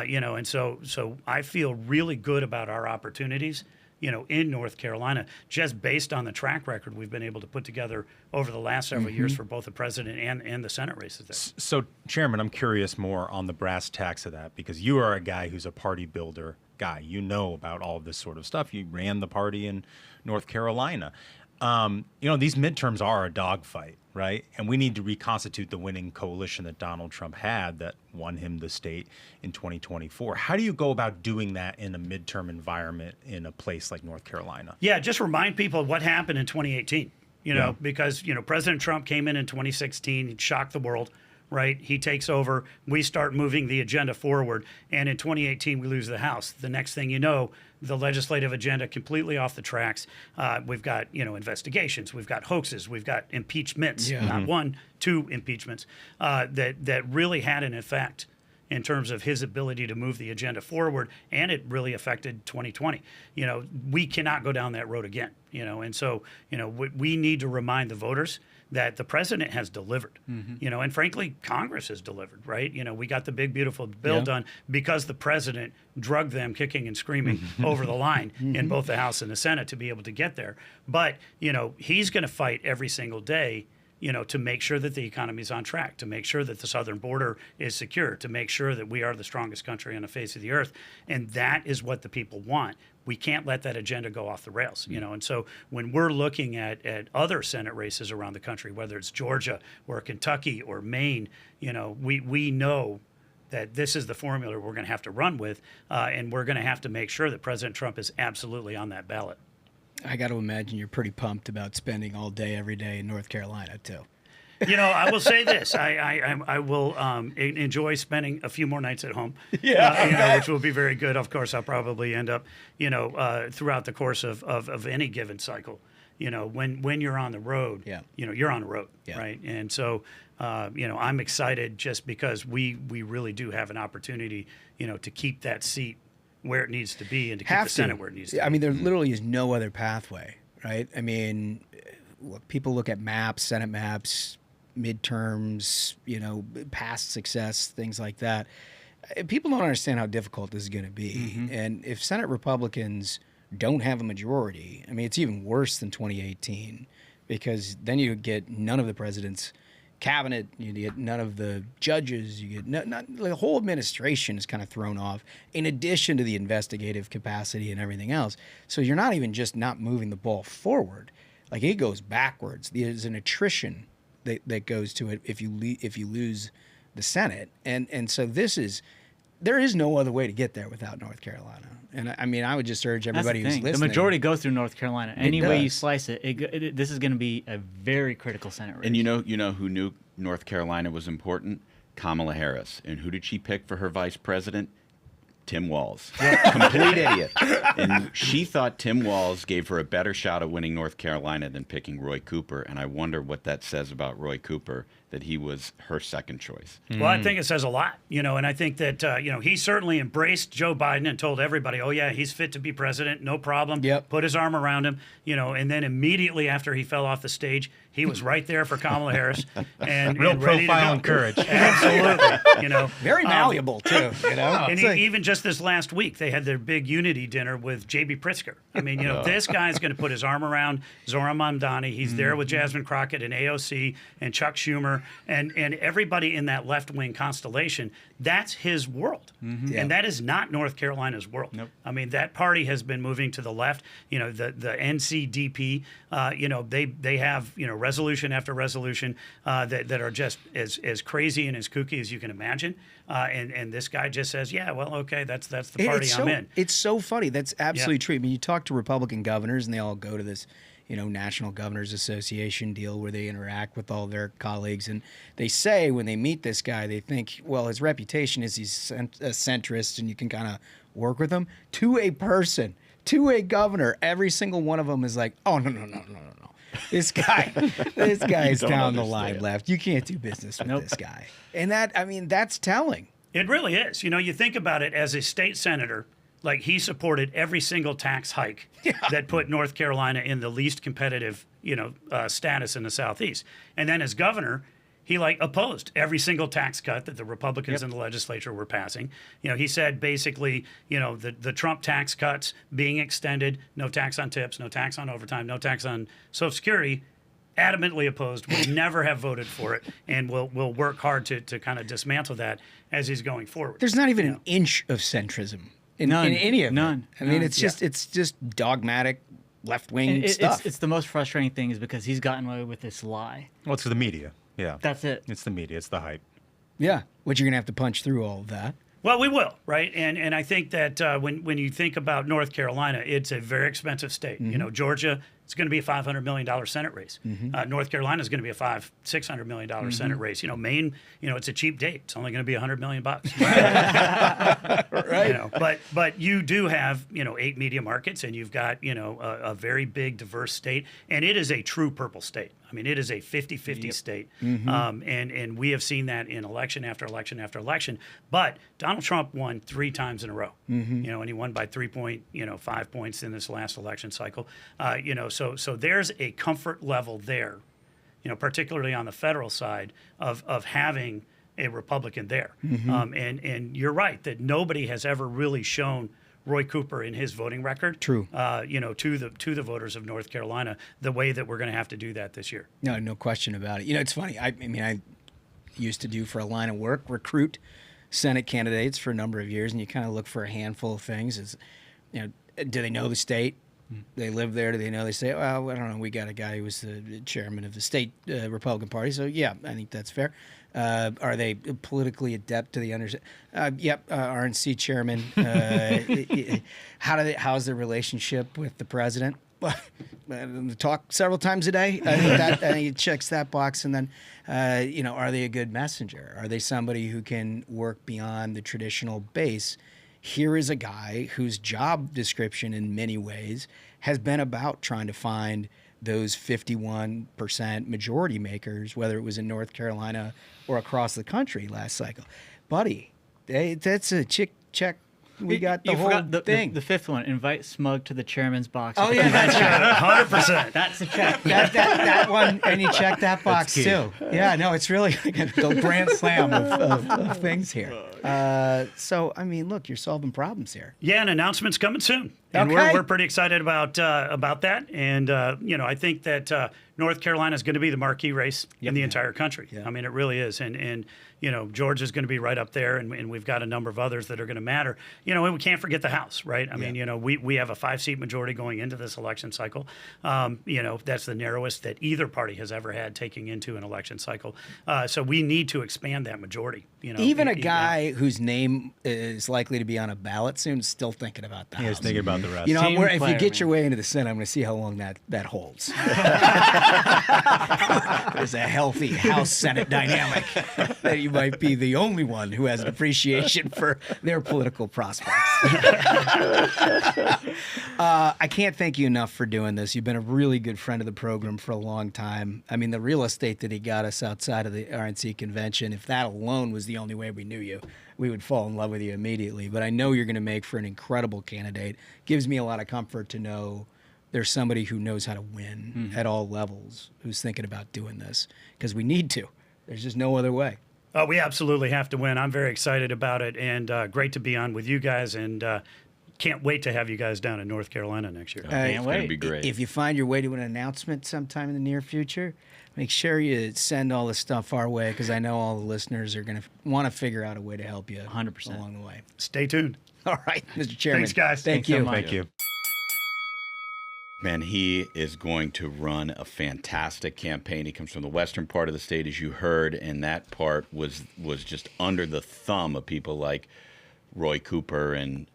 N: You know, and so I feel really good about our opportunities, you know, in North Carolina, just based on the track record we've been able to put together over the last several years for both the president and the Senate races there.
A: So, Chairman, I'm curious more on the brass tacks of that, because you are a guy who's a party builder guy. You know about all of this sort of stuff. You ran the party in North Carolina. You know, these midterms are a dogfight, right? And we need to reconstitute the winning coalition that Donald Trump had that won him the state in 2024. How do you go about doing that in a midterm environment in a place like North Carolina?
N: Yeah, just remind people of what happened in 2018, you know, because, you know, President Trump came in 2016, he shocked the world right? He takes over. We start moving the agenda forward. And in 2018, we lose the House. The next thing you know, the legislative agenda completely off the tracks. We've got, investigations. We've got hoaxes. We've got impeachments. Not one, two impeachments that really had an effect in terms of his ability to move the agenda forward, and it really affected 2020. We cannot go down that road again. And so we need to remind the voters that the president has delivered. And frankly, Congress has delivered. Right? We got the big beautiful bill done because the president drugged them kicking and screaming over the line in both the House and the Senate to be able to get there. But he's going to fight every single day, to make sure that the economy is on track, to make sure that the southern border is secure, to make sure that we are the strongest country on the face of the earth. And that is what the people want. We can't let that agenda go off the rails, And so when we're looking at other Senate races around the country, whether it's Georgia or Kentucky or Maine, we know that this is the formula we're going to have to run with, and we're going to have to make sure that President Trump is absolutely on that ballot.
B: I got to imagine you're pretty pumped about spending all day, every day in North Carolina, too.
N: I will say this. I will enjoy spending a few more nights at home, which will be very good. Of course, I'll probably end up, throughout the course of any given cycle, when you're on the road, you're on the road, right? And so, I'm excited just because we really do have an opportunity, to keep that seat where it needs to be and to keep the Senate where it needs to be.
B: I mean, there literally is no other pathway, right? I mean, people look at maps, Senate maps, midterms, past success, things like that. People don't understand how difficult this is going to be. And if Senate Republicans don't have a majority, I mean, it's even worse than 2018 because then you get none of the president's cabinet, you get none of the judges, you get the whole administration is kind of thrown off in addition to the investigative capacity and everything else. So you're not even just not moving the ball forward. Like it goes backwards. There's an attrition that goes to it if you lose the Senate. And so there is no other way to get there without North Carolina. And I mean, I would just urge everybody who's listening.
G: The majority goes through North Carolina. Any way you slice it, this is going to be a very critical Senate race.
H: And you know who knew North Carolina was important? Kamala Harris. And who did she pick for her vice president? Tim Walz. Complete idiot. And she thought Tim Walz gave her a better shot at winning North Carolina than picking Roy Cooper. And I wonder what that says about Roy Cooper, that he was her second choice.
N: Well, I think it says a lot, and I think that, he certainly embraced Joe Biden and told everybody, oh, yeah, he's fit to be president, no problem. Put his arm around him, and then immediately after he fell off the stage, he was right there for Kamala Harris. And
A: real
N: and ready
A: profile
N: to go.
A: and courage.
N: Absolutely,
B: Very malleable, too,
N: And even just this last week, they had their big unity dinner with J.B. Pritzker. I mean, this guy's going to put his arm around Zohran Mamdani. He's there with Jasmine Crockett and AOC and Chuck Schumer and everybody in that left-wing constellation. That's his world. And that is not North Carolina's world.
G: Nope.
N: I mean, that party has been moving to the left. The NCDP, they have, resolution after resolution that are just as crazy and as kooky as you can imagine. And this guy just says, yeah, well, okay, that's the party I'm in.
B: It's so funny. That's absolutely true. I mean, you talk to Republican governors, and they all go to this, National Governors Association deal where they interact with all their colleagues. And they say when they meet this guy, they think, well, his reputation is he's a centrist and you can kind of work with him. To a person, to a governor, every single one of them is like, oh, no. This guy is down the line left. You can't do business with this guy. And that's telling.
N: It really is. You think about it as a state senator, like he supported every single tax hike that put North Carolina in the least competitive, status in the Southeast. And then as governor, he opposed every single tax cut that the Republicans in the legislature were passing. He said basically, the Trump tax cuts being extended, no tax on tips, no tax on overtime, no tax on Social Security, adamantly opposed, will never have voted for it, and will work hard to kind of dismantle that as he's going forward.
B: There's not even an inch of centrism in any of it. I mean, it's just dogmatic left-wing stuff.
G: It's the most frustrating thing is because he's gotten away with this lie.
A: Well, it's the media. Yeah.
G: That's it.
A: It's the media. It's the hype.
B: Yeah. But you're going to have to punch through all of that.
N: Well, we will, right? And I think that when you think about North Carolina, it's a very expensive state. Georgia It's going to be a $500 million Senate race. North Carolina is going to be a $600 million Senate race. Maine, it's a cheap date. It's only going to be $100 million. Right. But you do have 8 media markets, and you've got a very big, diverse state, and it is a true purple state. I mean, it is a 50-50 state, and we have seen that in election after election after election. But Donald Trump won 3 times in a row, and he won by 5 points in this last election cycle. So there's a comfort level there, particularly on the federal side of having a Republican there. And you're right that nobody has ever really shown Roy Cooper in his voting record,
B: True.
N: To the voters of North Carolina, the way that we're going to have to do that this year.
B: No question about it. It's funny. I used to do for a line of work, recruit Senate candidates for a number of years, and you kind of look for a handful of things. Do they know the state? They live there. Do they know? They say, well, I don't know. We got a guy who was the chairman of the state Republican Party, so yeah, I think that's fair. Are they politically adept to the understanding? Yep, RNC chairman. How's their relationship with the president? Talk several times a day. I think it checks that box. And then, are they a good messenger? Are they somebody who can work beyond the traditional base? Here is a guy whose job description in many ways has been about trying to find those 51% majority makers, whether it was in North Carolina or across the country last cycle. Buddy, that's a check. We got the whole thing.
G: The fifth one, invite Smug to the chairman's box.
B: Oh, yeah, that's right.
N: 100%.
G: That's a check.
B: That one, and you check that box too. Yeah, no, it's really like a grand slam of things here. So, look, you're solving problems here.
N: Yeah, an announcement's coming soon. And we're pretty excited about that. And, I think that North Carolina is going to be the marquee race in the entire country. Yeah. I mean, it really is. And Georgia's going to be right up there, and we've got a number of others that are going to matter. And we can't forget the House, right? I mean, we have a 5-seat majority going into this election cycle. That's the narrowest that either party has ever had taking into an election cycle. So we need to expand that majority.
B: Even a guy whose name is likely to be on a ballot soon is still thinking about the House.
A: He's thinking about the rest.
B: If you get your way into the Senate, I'm going to see how long that holds. There's a healthy House-Senate dynamic that you might be the only one who has an appreciation for their political prospects. I can't thank you enough for doing this. You've been a really good friend of the program for a long time. I mean, the real estate that he got us outside of the RNC convention, if that alone was the only way we knew you, we would fall in love with you immediately. But I know you're going to make for an incredible candidate. Gives me a lot of comfort to know there's somebody who knows how to win at all levels, who's thinking about doing this, because we need to. There's just no other way.
N: We absolutely have to win. I'm very excited about it, and great to be on with you guys, and can't wait to have you guys down in North Carolina next year.
H: It's going to be great.
B: If you find your way to an announcement sometime in the near future, make sure you send all the stuff our way, because I know all the listeners are going to want to figure out a way to help you
G: 100%
B: along the way.
N: Stay tuned.
B: All right, Mr. Chairman.
N: Thanks, guys.
B: Thank you.
A: Thank you.
H: Man, he is going to run a fantastic campaign. He comes from the western part of the state, as you heard, and that part was just under the thumb of people like Roy Cooper and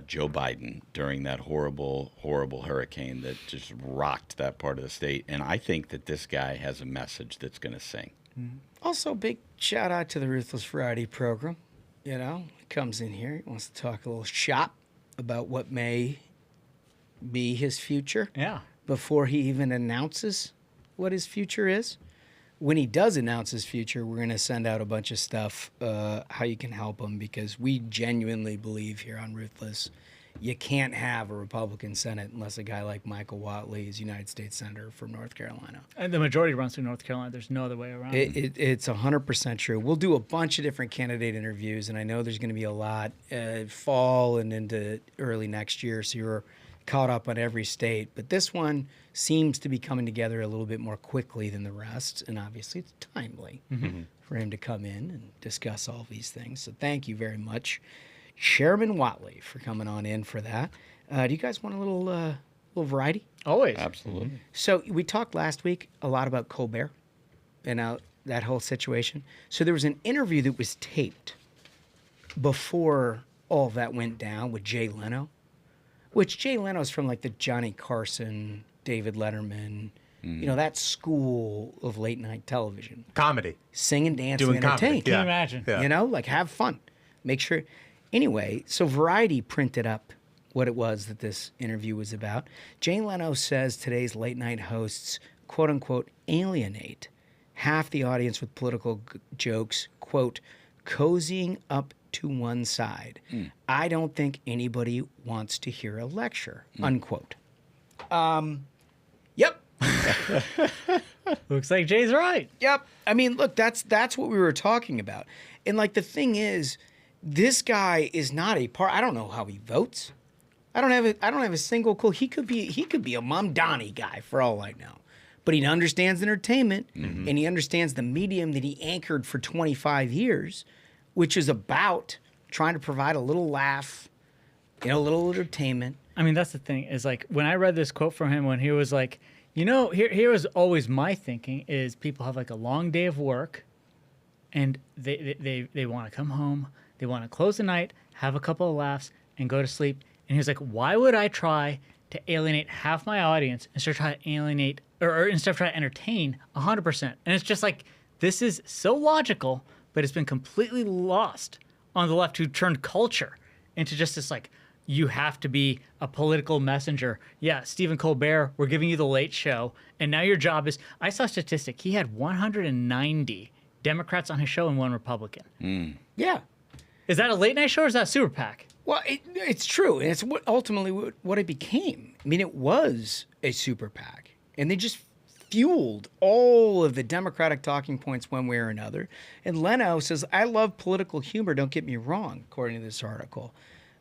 H: Joe Biden during that horrible, horrible hurricane that just rocked that part of the state. And I think that this guy has a message that's going to sing.
B: Also, big shout out to the Ruthless Friday program. He comes in here, he wants to talk a little shop about what may be his future.
G: Yeah.
B: Before he even announces what his future is. When he does announce his future, we're going to send out a bunch of stuff, how you can help him, because we genuinely believe here on Ruthless, you can't have a Republican Senate unless a guy like Michael Whatley is United States Senator from North Carolina.
G: And the majority runs through North Carolina. There's no other way around it.
B: It's 100% true. We'll do a bunch of different candidate interviews, and I know there's going to be a lot fall and into early next year, so you're caught up on every state. But this one seems to be coming together a little bit more quickly than the rest, and obviously it's timely for him to come in and discuss all these things. So thank you very much, Chairman Whatley, for coming on in for that. Do you guys want a little variety?
G: Always.
H: Absolutely.
B: So we talked last week a lot about Colbert and that whole situation. So there was an interview that was taped before all that went down with Jay Leno, which Jay Leno's from like the Johnny Carson, David Letterman, that school of late night television.
A: Comedy.
B: Sing and dance
A: Doing
B: and entertain.
A: comedy.
G: Can you imagine?
A: Yeah.
B: Like have fun. Make sure. Anyway, so Variety printed up what it was that this interview was about. Jay Leno says today's late night hosts, quote unquote, alienate half the audience with political jokes, quote, cozying up to one side. I don't think anybody wants to hear a lecture, unquote. Yep.
G: Looks like Jay's right.
B: Yep. I mean, look, that's what we were talking about. And like the thing is, this guy is not a part. I don't know how he votes. I don't have a single clue. He could be a Mamdani guy for all I know. But he understands entertainment and he understands the medium that he anchored for 25 years, which is about trying to provide a little laugh, a little entertainment.
G: I mean, that's the thing is like when I read this quote from him when he was like, here was always my thinking is people have like a long day of work and they want to come home. They want to close the night, have a couple of laughs and go to sleep. And he was like, why would I try to alienate half my audience instead of trying to alienate or instead of trying to entertain 100%? And it's just like, this is so logical, but it's been completely lost on the left who turned culture into just this like, you have to be a political messenger. Yeah, Stephen Colbert, we're giving you the late show. And now your job is, I saw a statistic, he had 190 Democrats on his show and one Republican.
B: Yeah.
G: Is that a late night show or is that a super PAC?
B: Well, it's true. And it's ultimately what it became. I mean, it was a super PAC. And they just fueled all of the Democratic talking points one way or another. And Leno says, I love political humor, don't get me wrong, according to this article.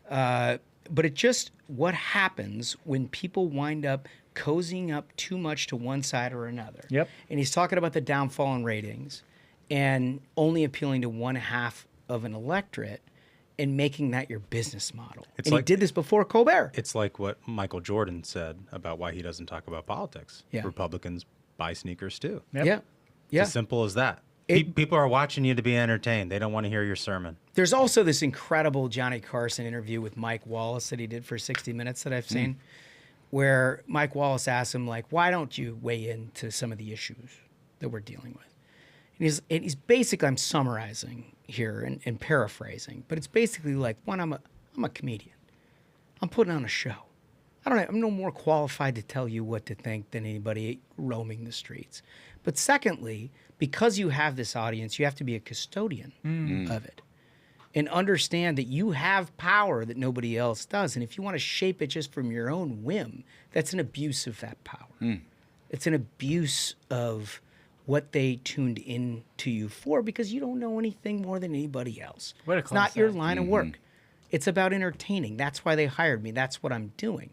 B: But it just, what happens when people wind up cozying up too much to one side or another. Yep. And he's talking about the downfall in ratings and only appealing to one half of an electorate and making that your business model. He did this before Colbert.
A: It's like what Michael Jordan said about why he doesn't talk about politics.
B: Yeah.
A: Republicans buy sneakers too.
B: Yep. Yeah.
A: It's as simple as that. People are watching you to be entertained. They don't want to hear your sermon.
B: There's also this incredible Johnny Carson interview with Mike Wallace that he did for 60 Minutes that I've seen, where Mike Wallace asked him, like, why don't you weigh into some of the issues that we're dealing with? And he's basically, I'm summarizing here and paraphrasing, but it's basically like, one, I'm a comedian. I'm putting on a show. I'm no more qualified to tell you what to think than anybody roaming the streets. But secondly, because you have this audience, you have to be a custodian of it and understand that you have power that nobody else does. And if you want to shape it just from your own whim, that's an abuse of that power. It's an abuse of what they tuned in to you for because you don't know anything more than anybody else. It's not your line of work. It's about entertaining. That's why they hired me. That's what I'm doing.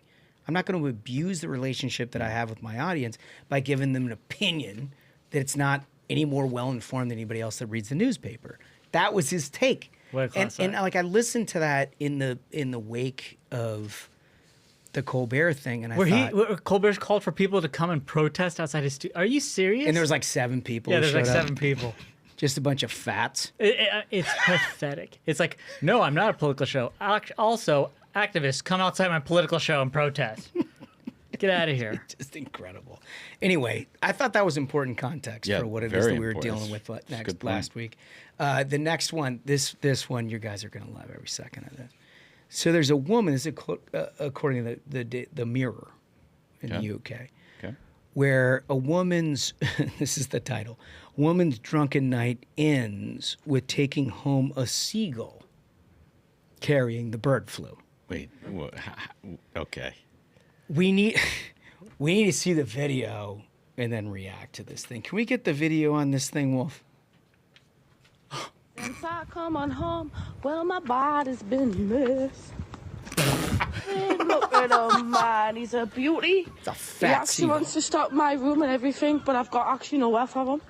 B: I'm not going to abuse the relationship that I have with my audience by giving them an opinion that it's not any more well-informed than anybody else that reads the newspaper. That was his take. And like I listened to that in the wake of the Colbert thing, and
G: where Colbert's called for people to come and protest outside his studio. Are you serious?
B: And there was like 7 people.
G: Yeah, there's like 7
B: up.
G: people.
B: Just a bunch of fats.
G: It's pathetic. It's like, no, I'm not a political show. Also, activists come outside my political show and protest. Get out of here.
B: Just incredible. Anyway, I thought that was important context for what it is that we were dealing with last week. The next one, this one, you guys are going to love every second of this. So there's a woman, this is according to the Mirror in the UK, where a woman's, this is the title, woman's drunken night ends with taking home a seagull carrying the bird flu.
H: Wait, okay.
B: We need to see the video and then react to this thing. Can we get the video on this thing, Wolf?
O: Once I come on home, well, my body's been a mess. Look at him, man. He's a beauty.
B: It's a
O: he
B: fat
O: actually
B: seagull.
O: wants to stop my room and everything, but I've got actually nowhere for him.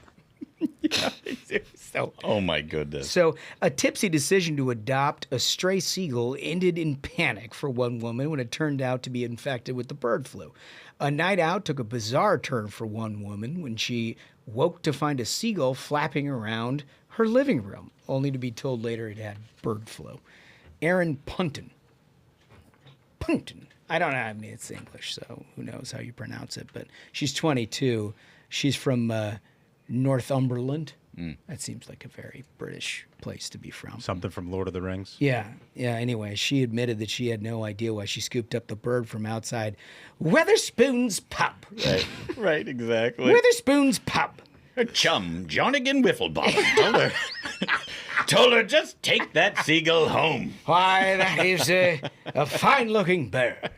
H: Oh, my goodness.
B: So a tipsy decision to adopt a stray seagull ended in panic for one woman when it turned out to be infected with the bird flu. A night out took a bizarre turn for one woman when she woke to find a seagull flapping around her living room, only to be told later it had bird flu. Aaron Punton I don't know. I mean, it's English, so who knows how you pronounce it. But she's 22. She's from Northumberland. That seems like a very British place to be from.
A: Something from Lord of the Rings.
B: Yeah. Anyway, she admitted that she had no idea why she scooped up the bird from outside Weatherspoon's pub.
H: Right, exactly.
B: Weatherspoon's pub.
H: Her chum, Johnigan Wifflebottom, told her just take that seagull home.
B: Why, that is a fine-looking bird.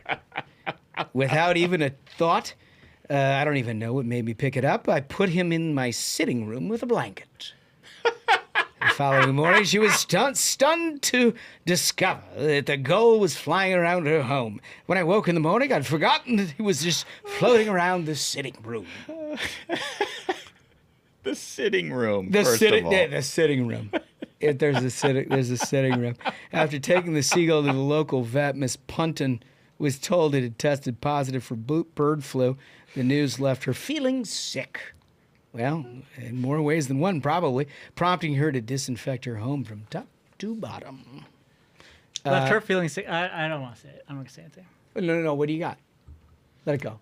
B: Without even a thought, I don't even know what made me pick it up. I put him in my sitting room with a blanket. The following morning, she was stunned to discover that the gull was flying around her home. When I woke in the morning, I'd forgotten that he was just floating around the sitting room.
H: The sitting room.
B: The sitting room. There's a sitting room. After taking the seagull to the local vet, Miss Punton was told it had tested positive for bird flu. The news left her feeling sick. Well, in more ways than one, probably, prompting her to disinfect her home from top to bottom.
G: Left her feeling sick. I don't want to say it. I'm not going to say anything.
B: No. What do you got? Let it go.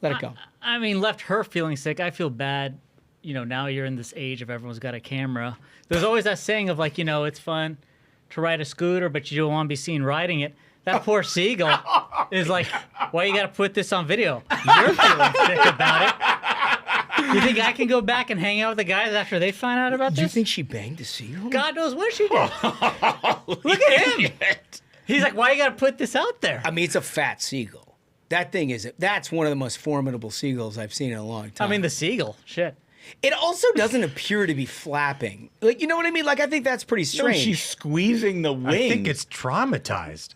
B: Let it go.
G: I mean, left her feeling sick. I feel bad. Now you're in this age of everyone's got a camera. There's always that saying of like, it's fun to ride a scooter, but you don't want to be seen riding it. That poor seagull is like, why you got to put this on video? You're feeling sick about it. You think I can go back and hang out with the guys after they find out about this?
B: Do you think she banged the seagull?
G: God knows what she did. Look at him. He's like, why you got to put this out there?
B: I mean, it's a fat seagull. That's one of the most formidable seagulls I've seen in a long time.
G: I mean, the seagull. Shit.
B: It also doesn't appear to be flapping. Like, you know what I mean? Like, I think that's pretty strange.
H: No, she's squeezing the wings.
A: I think it's traumatized.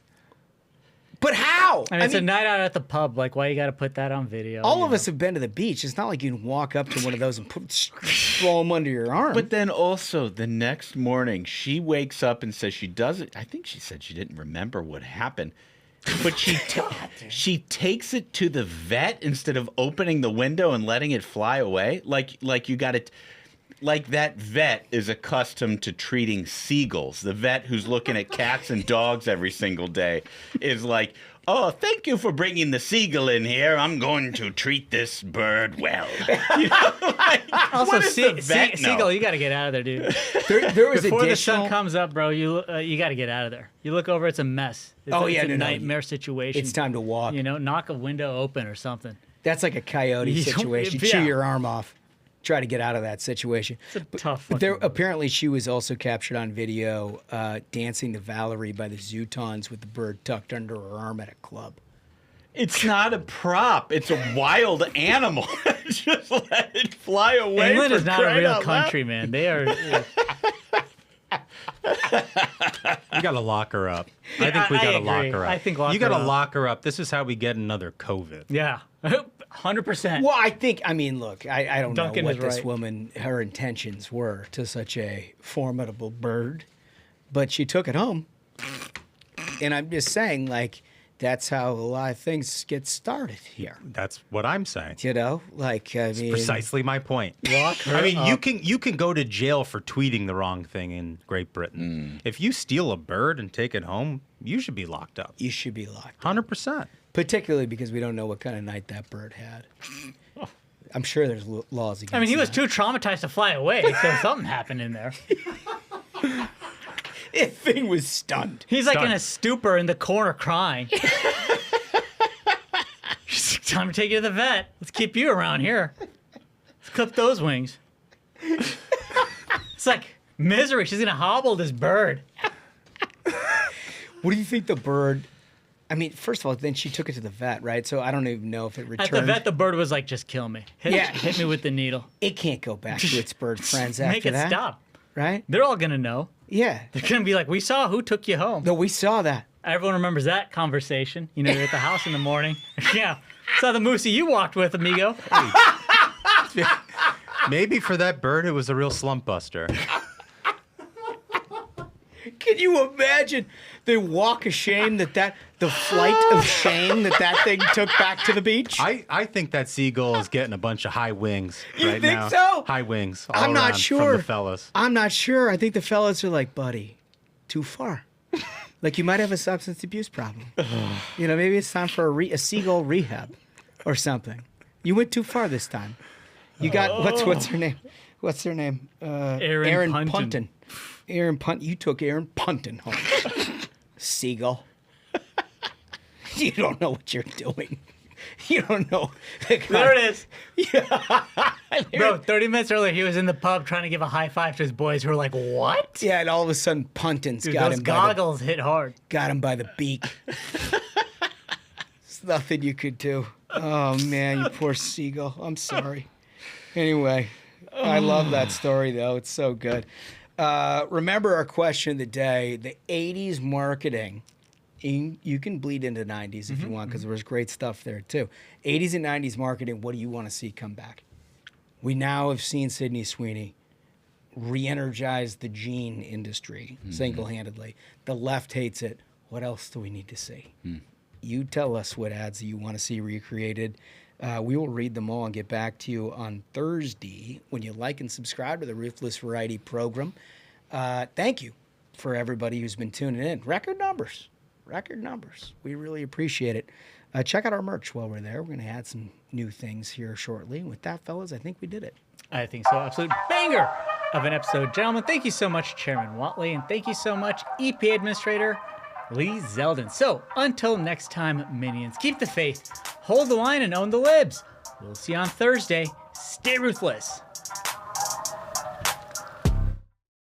B: But how?
G: I mean, it's a night out at the pub. Like, why you got to put that on video?
B: All of us have been to the beach. It's not like you can walk up to one of those and throw them under your arm.
H: But then also the next morning, she wakes up and says she doesn't. I think she said she didn't remember what happened. But she takes it to the vet instead of opening the window and letting it fly away. Like you got it. Like that vet is accustomed to treating seagulls. The vet who's looking at cats and dogs every single day is like, oh, thank you for bringing the seagull in here. I'm going to treat this bird well.
G: Also, seagull, you got to get out of there, dude.
B: There was
G: Before the sun comes up, bro, you got to get out of there. You look over, it's a mess. It's a nightmare situation.
B: It's time to walk.
G: Knock a window open or something.
B: That's like a coyote situation. Chew your arm off. Try to get out of that situation.
G: It's a tough.
B: But apparently, she was also captured on video dancing to Valerie by the Zootons with the bird tucked under her arm at a club.
H: It's not a prop. It's a wild animal. Just let it fly away.
G: England is not a real country, man. They are.
A: We got to lock her up. I think we got to lock her up.
G: I think
A: you got to lock her up. This is how we get another COVID.
G: Yeah. 100%.
B: Well, I mean, look, I don't
G: Duncan
B: know what this
G: right.
B: woman, her intentions were to such a formidable bird, but she took it home. And I'm just saying, like, that's how a lot of things get started here.
A: That's what I'm saying.
B: It's
A: precisely my point.
B: Lock her
A: up. You can go to jail for tweeting the wrong thing in Great Britain. If you steal a bird and take it home, you should be locked up.
B: You should be locked
A: 100%.
B: Particularly because we don't know what kind of night that bird had. I'm sure there's laws against that.
G: I mean, he was too traumatized to fly away, so something happened in there.
B: That thing was stunned.
G: He's like in a stupor in the corner crying. Time to take you to the vet. Let's keep you around here. Let's clip those wings. It's like misery. She's going to hobble this bird.
B: What do you think the bird... I mean, first of all, then she took it to the vet, right? So I don't even know if it returned.
G: At the vet, the bird was like, just kill me. Hit me with the needle.
B: It can't go back to its bird friends after
G: Make it
B: that.
G: stop.
B: Right?
G: They're all going to know.
B: Yeah.
G: They're going to be like, we saw who took you home.
B: No, we saw that.
G: Everyone remembers that conversation. You're at the house in the morning. Yeah. Saw the moosey you walked with, amigo.
A: Maybe for that bird, it was a real slump buster.
B: Can you imagine the walk of shame the flight of shame that thing took back to the beach?
A: I think that seagull is getting a bunch of high wings right now.
B: You think so?
A: High wings all
B: I'm not
A: around
B: sure.
A: from the fellas.
B: I'm not sure. I think the fellas are like, buddy, too far. Like you might have a substance abuse problem. You know, maybe it's time for a seagull rehab or something. You went too far this time. You got what's her name? What's her name?
G: Aaron
B: Punton. Aaron Punt. You took Aaron Punton home. Seagull. You don't know what you're doing. You don't know.
G: There it is. Yeah. Bro, 30 minutes earlier, he was in the pub trying to give a high five to his boys who were like, what?
B: Yeah, and all of a sudden, Punton's
G: Dude,
B: got
G: those
B: him.
G: goggles hit hard.
B: Got him by the beak. There's nothing you could do. Oh, man, you poor seagull. I'm sorry. Anyway, I love that story, though. It's so good. Remember our question of the day, the 80s marketing. You can bleed into 90s if you want, because there was great stuff there, too. 80s and 90s marketing, what do you want to see come back? We now have seen Sydney Sweeney re-energize the jean industry single-handedly. The left hates it. What else do we need to see? You tell us what ads you want to see recreated. We will read them all and get back to you on Thursday when you like and subscribe to the Ruthless Variety program. Thank you for everybody who's been tuning in. Record numbers. We really appreciate it. Check out our merch while we're there. We're going to add some new things here shortly. With that, fellas, I think we did it.
G: I think so. Absolute banger of an episode. Gentlemen, thank you so much, Chairman Whatley, and thank you so much, EPA Administrator Lee Zeldin. So, until next time, minions, keep the faith, hold the line, and own the libs. We'll see you on Thursday. Stay ruthless.